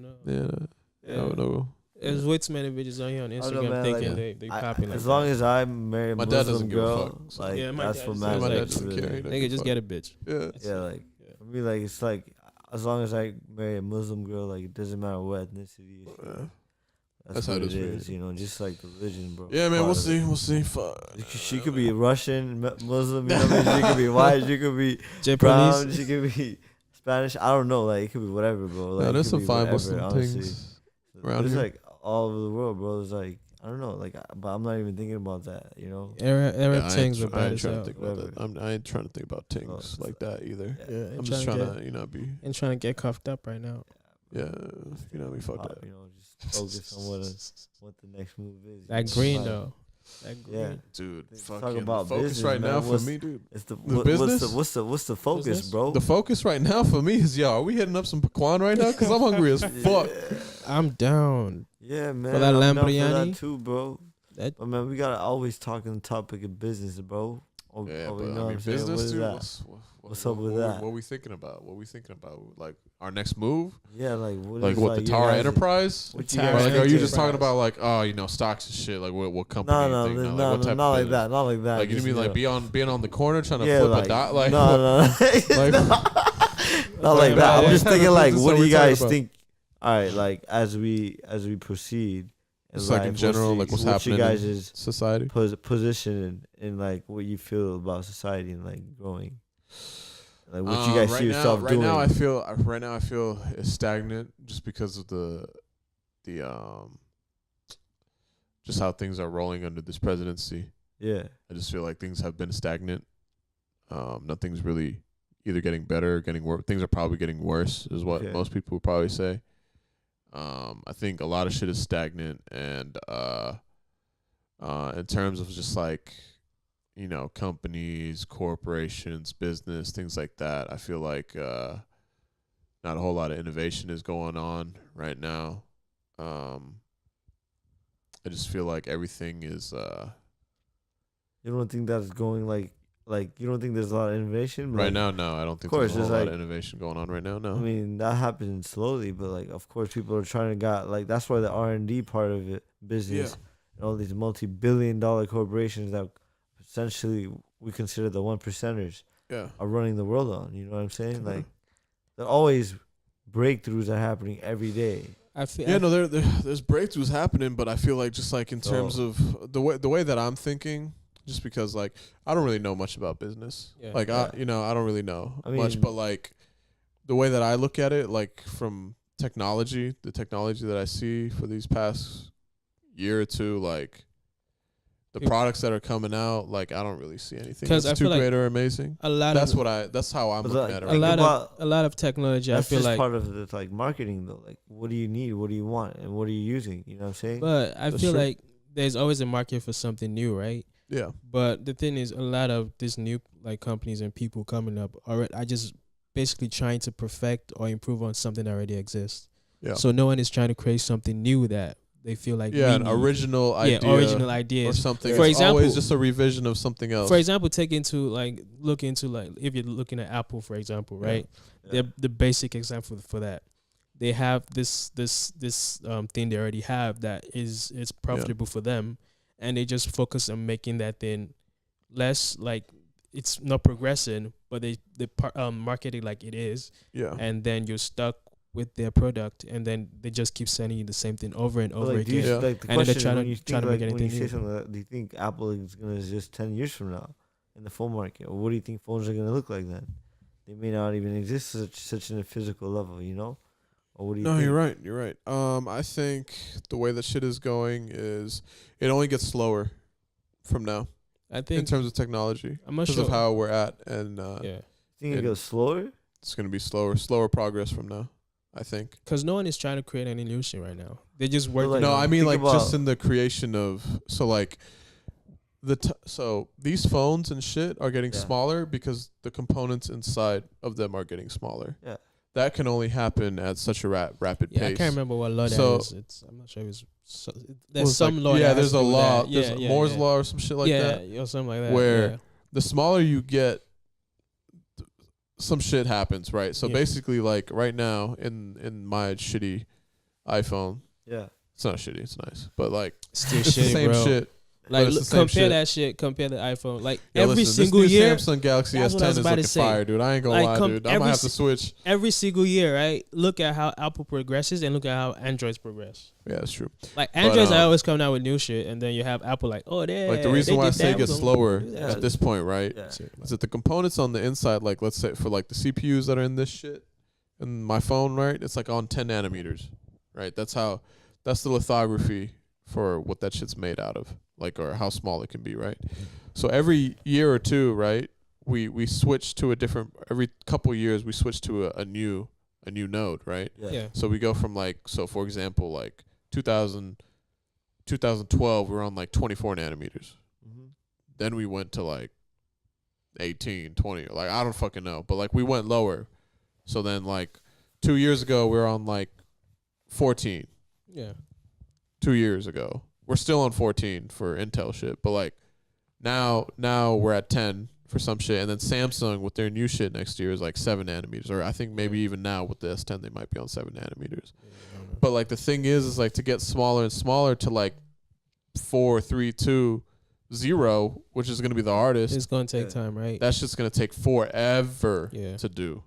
Yeah, no. There's way too many bitches on here on I don't Instagram know, man, thinking like, they popping like as long that. as I marry a My dad Muslim doesn't give a girl, fuck, so- like Yeah, my that's dad what doesn't- matters. my dad like, doesn't really. care. He Nigga, just get a bitch. Yeah. That's Yeah, it. like for me, like it's like as long as I marry a Muslim girl, like it doesn't matter what ethnicity. Yeah. That's how what it it is is, you know, just like the religion, bro. Yeah, man. Part We'll of see. it. Fuck. She could be Russian, Muslim, you know what I mean? She could be white, she could be brown, Japanese. she could be Spanish. I don't know, like it could be whatever, bro. Like, No, it there's could some be fine whatever, Muslim honestly. things around It's here. like all over the world, bro. It's like I don't know, like, but I'm not even thinking about that, you know. Arab Yeah, I things are ain't bad as trying to hell. think about that. I ain't trying to think about things Oh, like that either. Yeah. Yeah, I'm just trying to, be. and trying to get cuffed up right now. Yeah, you know what I mean. Fuck Pop, that. you know, just focus on what the next move is. That you know? green Like, though. That green. Yeah. Dude, Talk fucking about focus business, right man. now for What's- me, dude. It's the, The what, business? what's the focus, Business? bro? The focus right now for me is, yo, are we hitting up some pecan right now? Because I'm hungry as fuck. I'm down. Yeah, man. that I'm down for Lamborghini? that too, bro. That But man, we gotta always talk on the topic of business, bro. Oh, Yeah, oh, but you know I what mean, I'm saying? What business, is dude. that? What's up with what, that? What we thinking about? Like our next move? Yeah, like what Like is, what the you T.A.R.A. guys- Enterprise? What The you Or guys like, are you thinking? just talking about like, stocks and shit? Like what company? No, you think? no, Like, no, what type not of like business? that, not like that. Like you Just, mean like know. being on the corner trying to Yeah, flip like, a dot? Like no, no, Like- not like that. I'm just Yeah, thinking that's like, just what what do we you guys talking think? All right, like as we proceed, Just like in general, like what's happening you guys' in society. position in like what you feel about society and like growing? Like what you guys see yourself right doing? Right now I feel it's stagnant just because of the just how things are rolling under this presidency. Yeah. I just feel like things have been stagnant. Nothing's really either getting better or getting worse. Things are probably getting worse, is what most people would probably say. I think a lot of shit is stagnant, and in terms of just like, you know, companies, corporations, business, things like that, I feel like not a whole lot of innovation is going on right now. I just feel like everything is. You don't think that's going like you don't think there's a lot of innovation? Right now, no, I don't think there's a whole lot of innovation going on right now. No, I mean that happens slowly, but like of course people are trying to got like that's why the R&D part of it business and all these multi-billion-dollar corporations that essentially we consider the 1%ers are running the world on. You know what I'm saying? Like there are always breakthroughs are happening every day. There's breakthroughs happening, but I feel like just like in terms of the way that I'm thinking. Just because, like, I don't really know much about business. I don't really know much. But, like, the way that I look at it, like, from the technology that I see for these past year or two, like, the products that are coming out, like, I don't really see anything that's too great or amazing. That's how I'm looking at it. A lot of technology, that's I feel like. That's part of the, like, marketing, though. Like, what do you need? What do you want? And what are you using? You know what I'm saying? But I feel like there's always a market for something new, right? Yeah. But the thing is, a lot of these new like companies and people coming up are just basically trying to perfect or improve on something that already exists. Yeah. So no one is trying to create something new that they feel like an original idea. Yeah, original ideas or something. For example, always just a revision of something else. For example, look into if you're looking at Apple, for example, right? Yeah. They're the basic example for that. They have this thing they already have that is profitable for them. And they just focus on making that thing less like it's not progressing, but they market it like it is. Yeah. And then you're stuck with their product, and then they just keep sending you the same thing over and over again. Like the and then they're trying to make anything new. Do you think Apple is gonna exist 10 years from now in the phone market, or what do you think phones are gonna look like then? They may not even exist such in a physical level, you know. Or what do you think? You're right. I think the way that shit is going is it only gets slower from now. I think in terms of technology, because of how we're at, and you think it goes slower? It's gonna be slower progress from now. I think because no one is trying to create any new shit right now. They just work. No, I mean like just in the creation of so these phones and shit are getting smaller because the components inside of them are getting smaller. Yeah. That can only happen at such a rapid pace. I can't remember what law that is. I'm not sure it was. There's some law. Yeah, there's a law. There's Moore's law or some shit like that. Yeah, something like that. Where the smaller you get, some shit happens, right? So basically, like right now in my shitty iPhone, it's not shitty. It's nice, but like it's shitty, the same bro. Shit. Like compare that shit. Compare the iPhone. Like every single this year, Samsung Galaxy S10 is looking fire, dude. I ain't gonna lie, dude. I'm gonna have to switch every single year, right? Look at how Apple progresses and look at how Androids progress. Yeah, that's true. Like Androids are always coming out with new shit, and then you have Apple like, like the reason why I say it gets slower at this point, right? Is that the components on the inside, like let's say for like the CPUs that are in this shit in my phone, right? It's like on 10 nanometers, right? That's the lithography for what that shit's made out of. Like, or how small it can be, right? So every year or two, right, we switch to a different. Every couple years, we switch to a new node, right? Yeah. So we go from for example, like 2012, we're on like 24 nanometers. Mm-hmm. Then we went to like 18, 20. Like I don't fucking know, but like we went lower. So then like 2 years ago, we're on like 14. Yeah. 2 years ago. We're still on 14 for Intel shit, but like now we're at 10 for some shit, and then Samsung with their new shit next year is like 7 nanometers, or I think maybe even now with the S10 they might be on 7 nanometers. But like the thing is like to get smaller and smaller to like 4, 3, 2, 0, which is gonna be the hardest. It's gonna take time, right? That's just gonna take forever to do.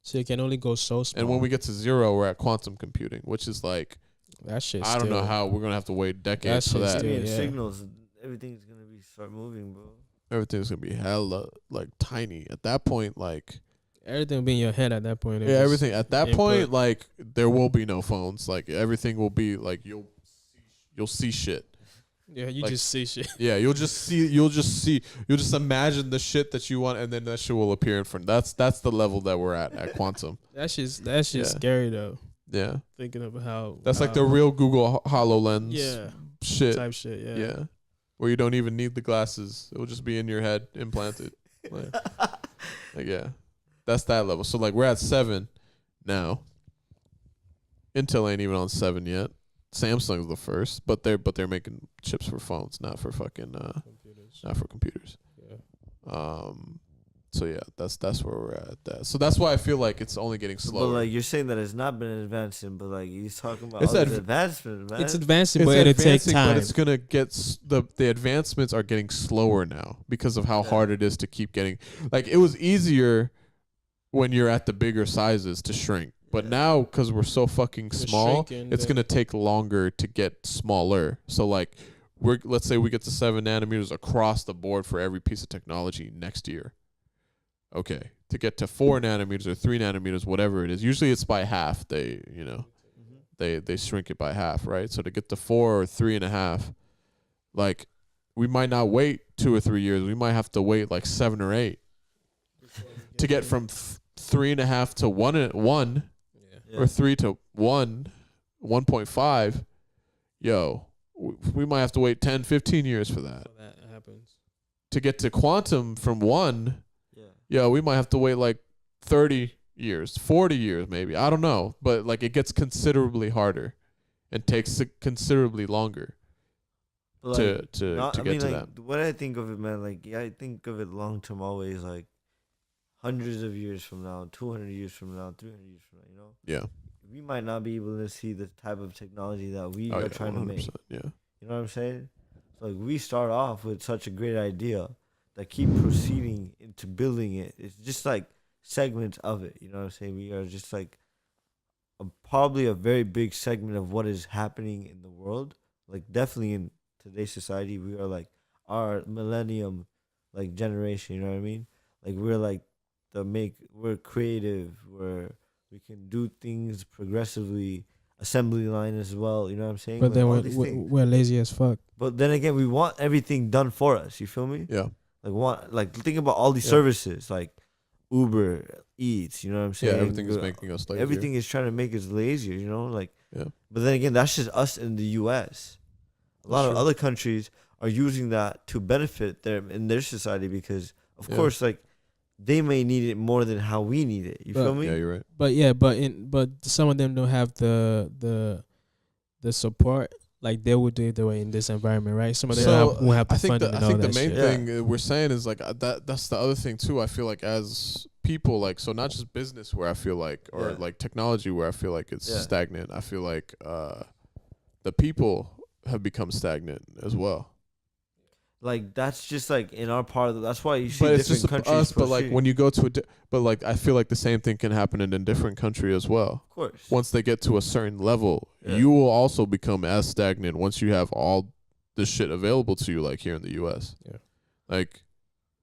So you can only go so small. And when we get to 0, we're at quantum computing, which is like. That shit. I don't know how we're gonna have to wait decades for that. Signals, everything's gonna be we start moving, bro. Everything's gonna be hella like tiny at that point. Like Everything will be in your head at that point. yeah, everything at that input. point. Like there will be no phones. Like everything will be like you'll see shit. Yeah, you like- just see shit. Yeah, you'll just imagine the shit that you want, and then that shit will appear in front. That's the level that we're at quantum. That's just Yeah. scary though. Yeah, Thinking of how that's like the real Google HoloLens. yeah shit. type shit. Yeah. Yeah, where you don't even need the glasses; it will just be in your head, implanted. like yeah, that's that level. So like we're at 7 now. Intel ain't even on 7 yet. Samsung's the first, but they're making chips for phones, not for fucking Computers. not for computers. Yeah. So yeah, that's where we're at. So that's why I feel like it's only getting slower. But like you're saying that it's not been advancing, but like he's talking about It's all these advancement, man. It's advancing, it's but it'll take advancing, time. but it's gonna get the advancements are getting slower now because of how hard it is to keep getting. Like it was easier when you're at the bigger sizes to shrink, but now because we're so fucking small, shrinking, it's gonna take longer to get smaller. So like let's say we get to 7 nanometers across the board for every piece of technology next year. Okay, to get to 4 nanometers or 3 nanometers, whatever it is, usually it's by half. They they shrink it by half, right? So to get to 4 or 3.5, like we might not wait 2 or 3 years. We might have to wait like 7 or 8 to get from 3.5 to 1 Yeah. or 3 to 1.5. Yo, we might have to wait 10, 15 years for that. So that happens. To get to quantum from 1, yeah. we might have to wait like 30 years, 40 years maybe. I don't know. But like it gets considerably harder and takes considerably longer But, like, to get to that. What I think of it, man, like I think of it long term always like hundreds of years from now, 200 years from now, 300 years from now, you know? Yeah. We might not be able to see the type of technology that we Oh, are yeah, trying to make. 100%, yeah. You know what I'm saying? So like we start off with such a great idea that keep proceeding into building it. It's just like segments of it. You know what I'm saying? We are just like probably a very big segment of what is happening in the world. Like definitely in today's society, we are like our millennium like generation. You know what I mean? Like we're like we're creative. We can do things progressively. Assembly line as well. You know what I'm saying? But Like, then all these things. we're lazy as fuck. But then again, we want everything done for us. You feel me? Yeah. Like think about all these Yeah. services like Uber Eats. You know what I'm saying? Yeah, everything is making us lazier. Everything is trying to make us lazier. You know, like. Yeah. But then again, that's just us in the U.S. A lot of true. other countries are using that to benefit them in their society because, of Yeah. course, like they may need it more than how we need it. You But- feel me? Yeah, you're right. But some of them don't have the support like they would do it the way in this environment, right? Some of them won't have the I think funding the, and I all think the that main shit. thing we're saying is like that's the other thing too. I feel like as people, like, so not just business where I feel like, or Yeah. like technology where I feel like it's Yeah. stagnant. I feel like the people have become stagnant as well. Like that's just like in our part of that's why you see But it's different just countries. us. But like proceeding. when you go to but like I feel like the same thing can happen in a different country as well. of course. Once they get to a certain level, Yeah. you will also become as stagnant once you have all this shit available to you, like here in the U.S. Yeah. Like,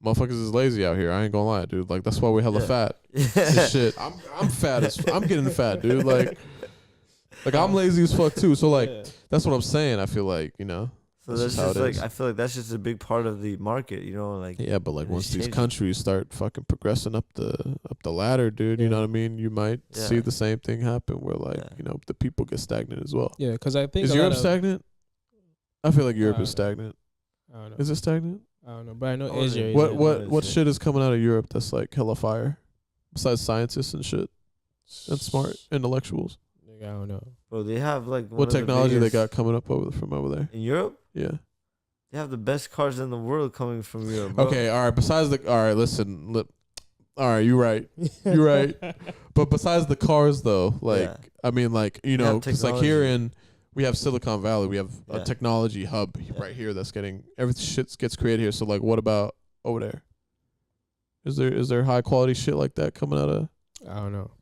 motherfuckers is lazy out here. I ain't gonna lie, dude. Like, that's why we hella Yeah. fat. This shit. I'm fat as I'm getting fat, dude. Like I'm lazy as fuck too. So like Yeah. that's what I'm saying. I feel like, you know. So That's that's just how just it like is. I feel like that's just a big part of the market, you know, like Yeah, but like It's once these changing. countries start fucking progressing up the ladder, dude, you Yeah. know what I mean? You might see Yeah. the same thing happen where like, Yeah. you know, the people get stagnant as well. Yeah, because I think Is a lot Europe of- stagnant? I feel like Europe I is don't know. stagnant. I don't know. Is it stagnant? I don't know, but I know Oh, is Asia. it? Is What it. what is what it? shit is coming out of Europe that's like hella fire? Besides scientists and shit and smart intellectuals. Nigga, I don't know. bro, they have like one What of the technology they got biggest- coming up from over there? in Europe. Yeah. They have the best cars in the world coming from Europe. Bro. Okay, all right. Besides listen. All right, you're right. You're right. But besides the cars, though, like, Yeah. I mean, like, you They know, have because like here technology. we have Silicon Valley, we have a Yeah. technology hub right here that's getting everything shit gets created here. So like, what about over there? Is there high quality shit like that coming out of? I don't know.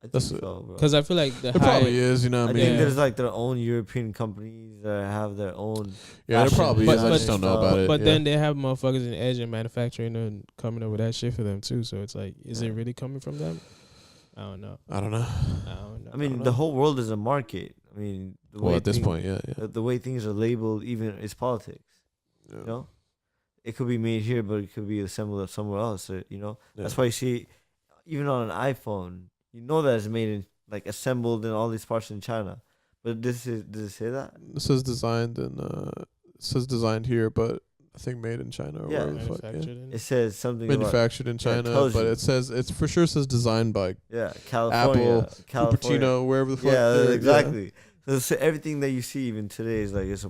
I That's think it. so, bro. Because I feel like the It high. probably is. You know what I I think mean? Yeah. there's like their own European companies that have their own. Yeah, there fashion probably is. I But- just don't know about it. But yeah. then they have motherfuckers in Asia manufacturing and coming up with that shit for them too. So it's like, is it really coming from them? I don't know. I don't know. I don't know. I mean, the whole world is a market. I mean, Well, at this point, yeah. the way things are labeled, even is politics. Yeah. You know, it could be made here, but it could be assembled somewhere else. You know, Yeah. that's why you see, even on an iPhone, you know that it's made in like assembled in all these parts in China. But does it say that? It says designed in it says designed here, but I think made in China or Yeah. wherever the fuck. Yeah. It manufactured. says something about Manufactured in China, tells but you. it says it's for sure says designed by California, Cupertino, wherever the fuck. Yeah, they're- exactly. So everything that you see even today is like it's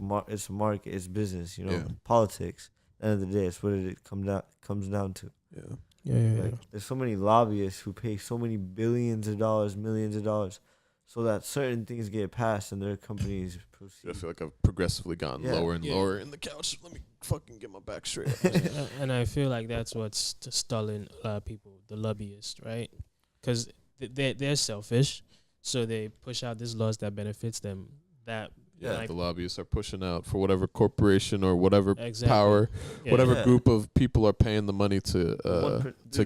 a market, it's business. You know, Yeah. politics. At the end of the day, it's what it comes down to. Yeah. Yeah. Like, there's so many lobbyists who pay so many billions of dollars, millions of dollars, so that certain things get passed and their companies proceed. I feel like I've progressively gotten Yeah. lower and Yeah. lower in the couch. Let me fucking get my back straight up. And I feel like that's what's stalling a lot of people, the lobbyists, right? Because they're selfish, so they push out these laws that benefits them. That Yeah, like, the lobbyists are pushing out for whatever corporation or whatever exactly. power, Yeah. whatever Yeah. group of people are paying the money to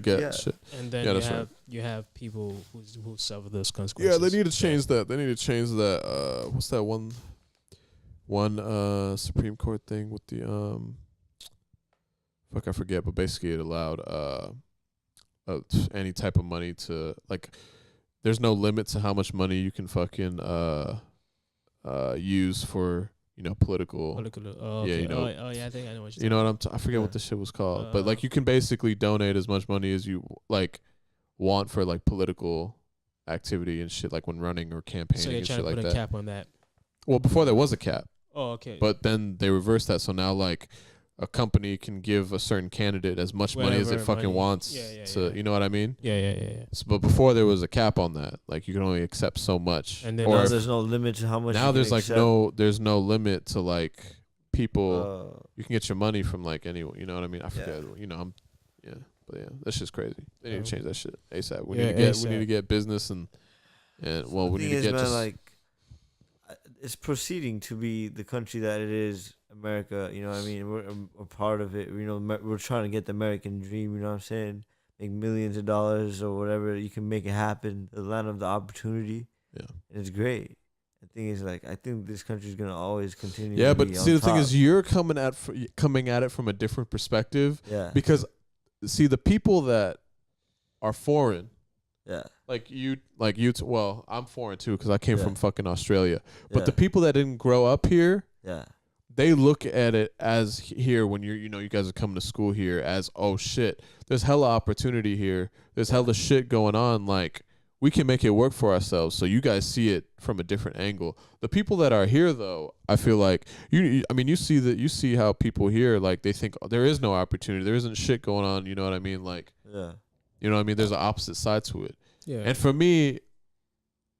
get yeah. shit. And then Yeah, you that's right. have people who suffer those Yeah, consequences. they need to change that. They need to change that. What's that one Supreme Court thing with the fuck, I forget, but basically it allowed any type of money to, like, there's no limit to how much money you can fucking use for, you know, political. Oh, Yeah, okay. you know. Oh, yeah, I think I know what you're You know what I forget what the shit was called, but like you can basically donate as much money as you like want for like political activity and shit, like when running or campaigning So they're and trying shit to like put a that. cap on that. Well, before there was a cap, Oh, okay. but then they reversed that. So now like a company can give a certain candidate as much money as it Whatever fucking money. wants Yeah, to, you know what I mean? yeah. But before there was a cap on that, like you can only accept so much. And then or Now if- there's no limit to how much. now you there's can like accept. there's no limit to like people. Uh, You can get your money from like anyone. You know what I mean? I forget. You know, but yeah, that's just crazy. They need to change that shit ASAP. We need to get business and well, we thing need to is, get man, just like it's proceeding to be the country that it is, America. You know what I mean? We're part of it. You know, we're trying to get the American dream. You know what I'm saying? Make millions of dollars or whatever. You can make it happen. The land of the opportunity. yeah. And it's great. The thing is, like, I think this country is gonna always continue. Yeah, to but be see, on the thing top. is, you're coming at it from a different perspective Yeah. because see the people that are foreign. Yeah. Well, I'm foreign too because I came Yeah. from fucking Australia. But Yeah. the people that didn't grow up here, Yeah. they look at it as here when you guys are coming to school here as, oh shit, there's hella opportunity here. There's hella shit going on. Like we can make it work for ourselves. So you guys see it from a different angle. The people that are here though, I feel like you see how people here like they think there is no opportunity. There isn't shit going on. You know what I mean? Like, Yeah. you know what I mean? There's an opposite side to it. Yeah. And for me,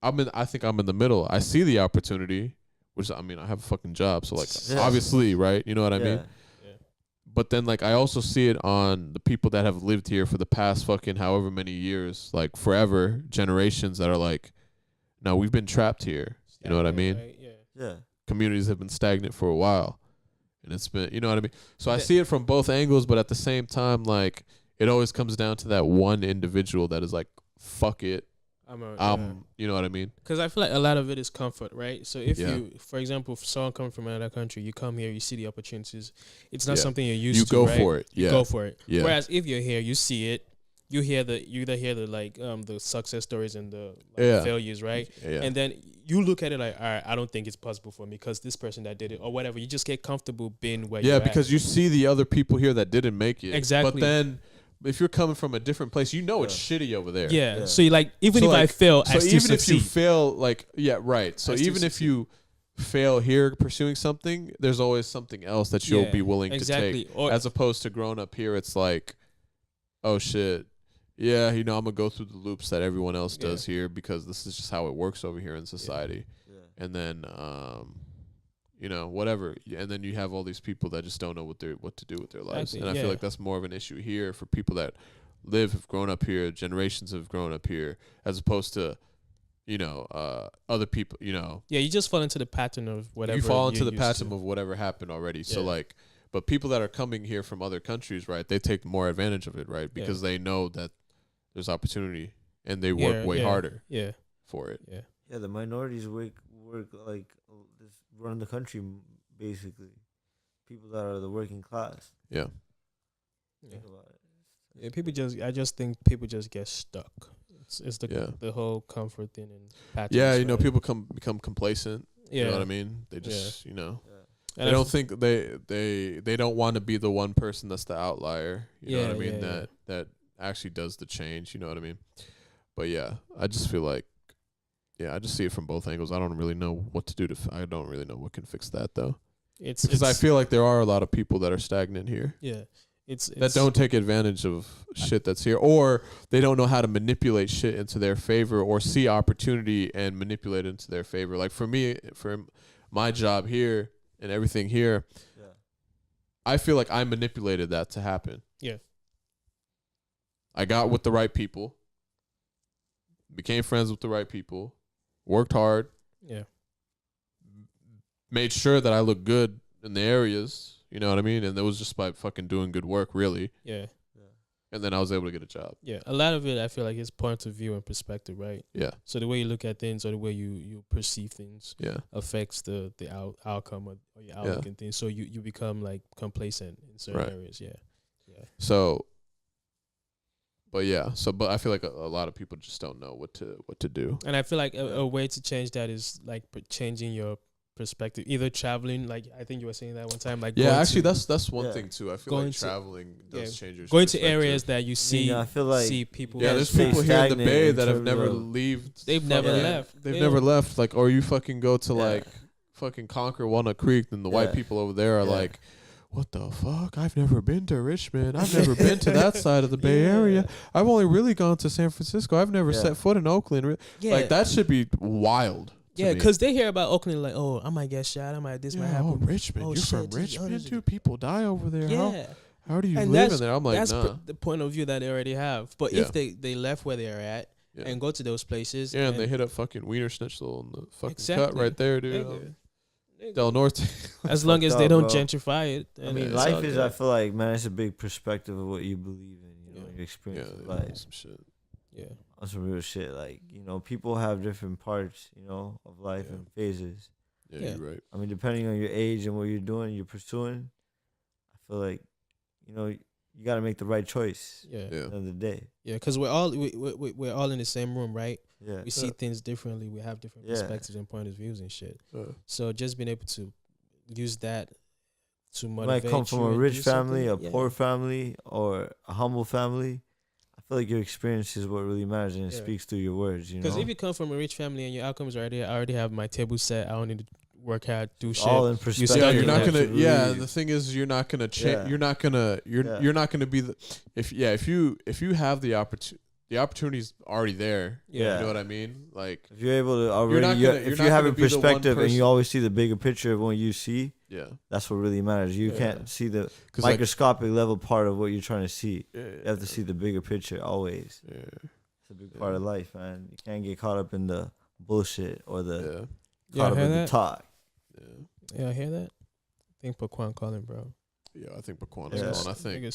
I think I'm in the middle. I see the opportunity, which I mean, I have a fucking job, so like Yeah. obviously, right? You know what I mean? Yeah. But then like I also see it on the people that have lived here for the past fucking however many years, like forever, generations that are like, no, we've been trapped here. You know what I mean? Right? Yeah. Yeah. Communities have been stagnant for a while. And it's been, you know what I mean? So I Yeah. see it from both angles, but at the same time, like it always comes down to that one individual that is like, fuck it. You know what I mean? Because I feel like a lot of it is comfort, right? So if Yeah. you, for example, if someone comes from another country, you come here, you see the opportunities. It's not Yeah. something you're used You to. go right? for it. You Yeah. go for it. Yeah. Whereas if you're here, you see it. You either hear the like the success stories and the Yeah. failures, right? Yeah. And then you look at it like, all right, I don't think it's possible for me because this person that did it or whatever. You just get comfortable being where you're Yeah, at. because you see the other people here that didn't make it. Exactly. But then if you're coming from a different place, you know it's shitty over there. Yeah. Yeah. So you like even So, if I like, fail, So I still even if succeed. you fail, like, yeah, right. So I still even if succeed. you fail here pursuing something, there's always something else that you'll Yeah, be willing exactly. to take. Or As opposed to growing up here, it's like, oh shit. Yeah, you know, I'm gonna go through the loops that everyone else does here because this is just how it works over here in society. Yeah. And then you know, whatever. And then you have all these people that just don't know what to do with their lives. Exactly, And I yeah. feel like that's more of an issue here for people that have grown up here, generations have grown up here, as opposed to, other people, Yeah, you just fall into the pattern of whatever. you fall into you're the used pattern to. of whatever happened already. So Yeah. like, but people that are coming here from other countries, right? They take more advantage of it, right? Because they know that there's opportunity and they work way harder Yeah, for it. yeah. Yeah, the minorities work like just run the country basically. People that are the working class. Yeah. Yeah. Think about it. I just think people just get stuck. It's the whole comfort thing and patterns. Yeah, right? people become complacent. Yeah. You know what I mean? They just, Yeah. they don't think they don't want to be the one person that's the outlier. You know what I mean? That actually does the change. You know what I mean? But yeah, I just feel like, I just see it from both angles. I don't really know what to do I don't really know what can fix that though. Because I feel like there are a lot of people that are stagnant here. Yeah. That don't take advantage of shit that's here, or they don't know how to manipulate shit into their favor, or see opportunity and manipulate it into their favor. Like for me, for my job here and everything here, I feel like I manipulated that to happen. Yeah. I got with the right people, became friends with the right people, worked hard. Yeah. Made sure that I looked good in the areas. You know what I mean? And that was just by fucking doing good work, really. Yeah. And then I was able to get a job. Yeah. A lot of it, I feel like, is point of view and perspective, right? Yeah. So the way you look at things or the way you perceive things affects the outcome or your outlook and things. So you become like complacent in certain areas. Yeah. Yeah. So, but I feel like a lot of people just don't know what to do. And I feel like a way to change that is like changing your perspective, either traveling, like I think you were saying that one time, like actually that's one thing too. I feel like traveling does change your going to areas that you see. I feel like see people. Yeah, there's people here in the Bay that have never left. They've never left. They've never left. Like, or you fucking go to like fucking Conquer Walnut Creek, and the white people over there are like, what the fuck? I've never been to Richmond. I've never been to that side of the Bay Area. I've only really gone to San Francisco. I've never set foot in Oakland. Like, that should be wild. Yeah, because they hear about Oakland like, oh, I might get shot. This might happen. Oh, Richmond. You're from Richmond, dude? People die over there. Yeah. How do you live in there? I'm like, that's nah. the point of view that they already have. But if they left where they are at and go to those places. Yeah, and they hit up fucking Wiener Schnitzel in the fucking cut right there, dude. Del Norte. As long as they don't gentrify it. I mean, life is, I feel like, man, it's a big perspective of what you believe in, your experience of life. Some shit. Yeah. That's some real shit. Like, people have different parts, of life and phases. Yeah, you're right. I mean, depending on your age and what you're doing, you're pursuing, I feel like, you got to make the right choice. Yeah. At the end of the day. Yeah, because we're all in the same room, right? Yeah. We see things differently. We have different perspectives and point of views and shit. So just being able to use that to motivate. You might come from a rich family, a poor family, or a humble family. I feel like your experience is what really matters, and it speaks through your words. Because if you come from a rich family and your outcomes are I already have my table set. I don't need to work hard, do shit. All in perspective. You're not gonna. The thing is, you're not gonna change. You're not gonna. You're not gonna be the. If you have the opportunity. The opportunity's already there. Yeah. You know what I mean? Like, if you're able to already, if you have a perspective and you always see the bigger picture of what you see, that's what really matters. You can't see the microscopic level part of what you're trying to see. You have to see the bigger picture always. Yeah. It's a big part of life, man. You can't get caught up in the bullshit or the caught up in the talk. Yeah, I hear that. I think Paquan calling, bro. Yeah, I think Paquan is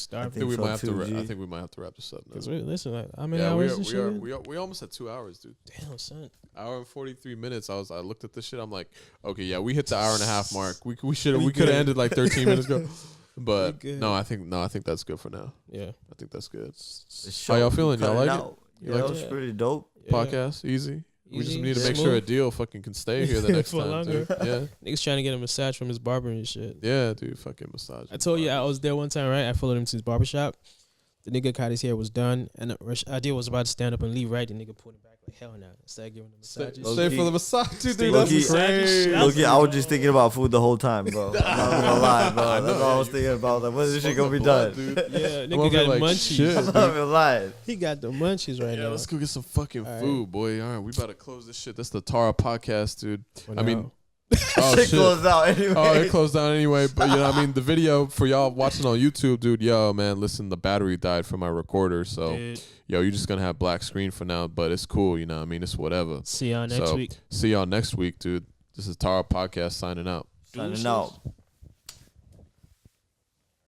gone. I think we might have to wrap this up now. Listen, how many hours? We almost at 2 hours, dude. Damn, son. Hour and 43 minutes. I looked at this shit. I'm like, okay, we hit the hour and a half mark. We could have ended like 13 minutes ago. But no, I think that's good for now. Yeah, I think that's good. How y'all feeling? Y'all like it? Yeah, that was pretty dope. Podcast easy. We just need to make sure a deal fucking can stay here the next time. Dude. Yeah, niggas trying to get a massage from his barber and shit. Yeah, dude, fucking massage. I told you I was there one time, right? I followed him to his barbershop. The nigga cut his hair was done, and Adil was about to stand up and leave. Right, the nigga pulled him back like hell no. Started giving him massages. Stay for the massage, dude. That's crazy. I was just thinking about food the whole time, bro. I'm not gonna lie, bro. That's all I was thinking about. Like, when is this shit gonna be done? Dude. Yeah, nigga got like munchies. Shit, I'm not gonna lie. He got the munchies right now. Let's go get some fucking food, boy. All right, we about to close this shit. That's the T.A.R.A. podcast, dude. I mean, Oh, Shit shit. goes out anyway. Oh, it closed down anyway. But you know what I mean? The video for y'all watching on YouTube, dude, yo, man, listen, the battery died for my recorder. So, yo, you're just going to have black screen for now. But it's cool, you know what I mean? It's whatever. See y'all next week. See y'all next week, dude. This is T.A.R.A. Podcast signing out. Signing out.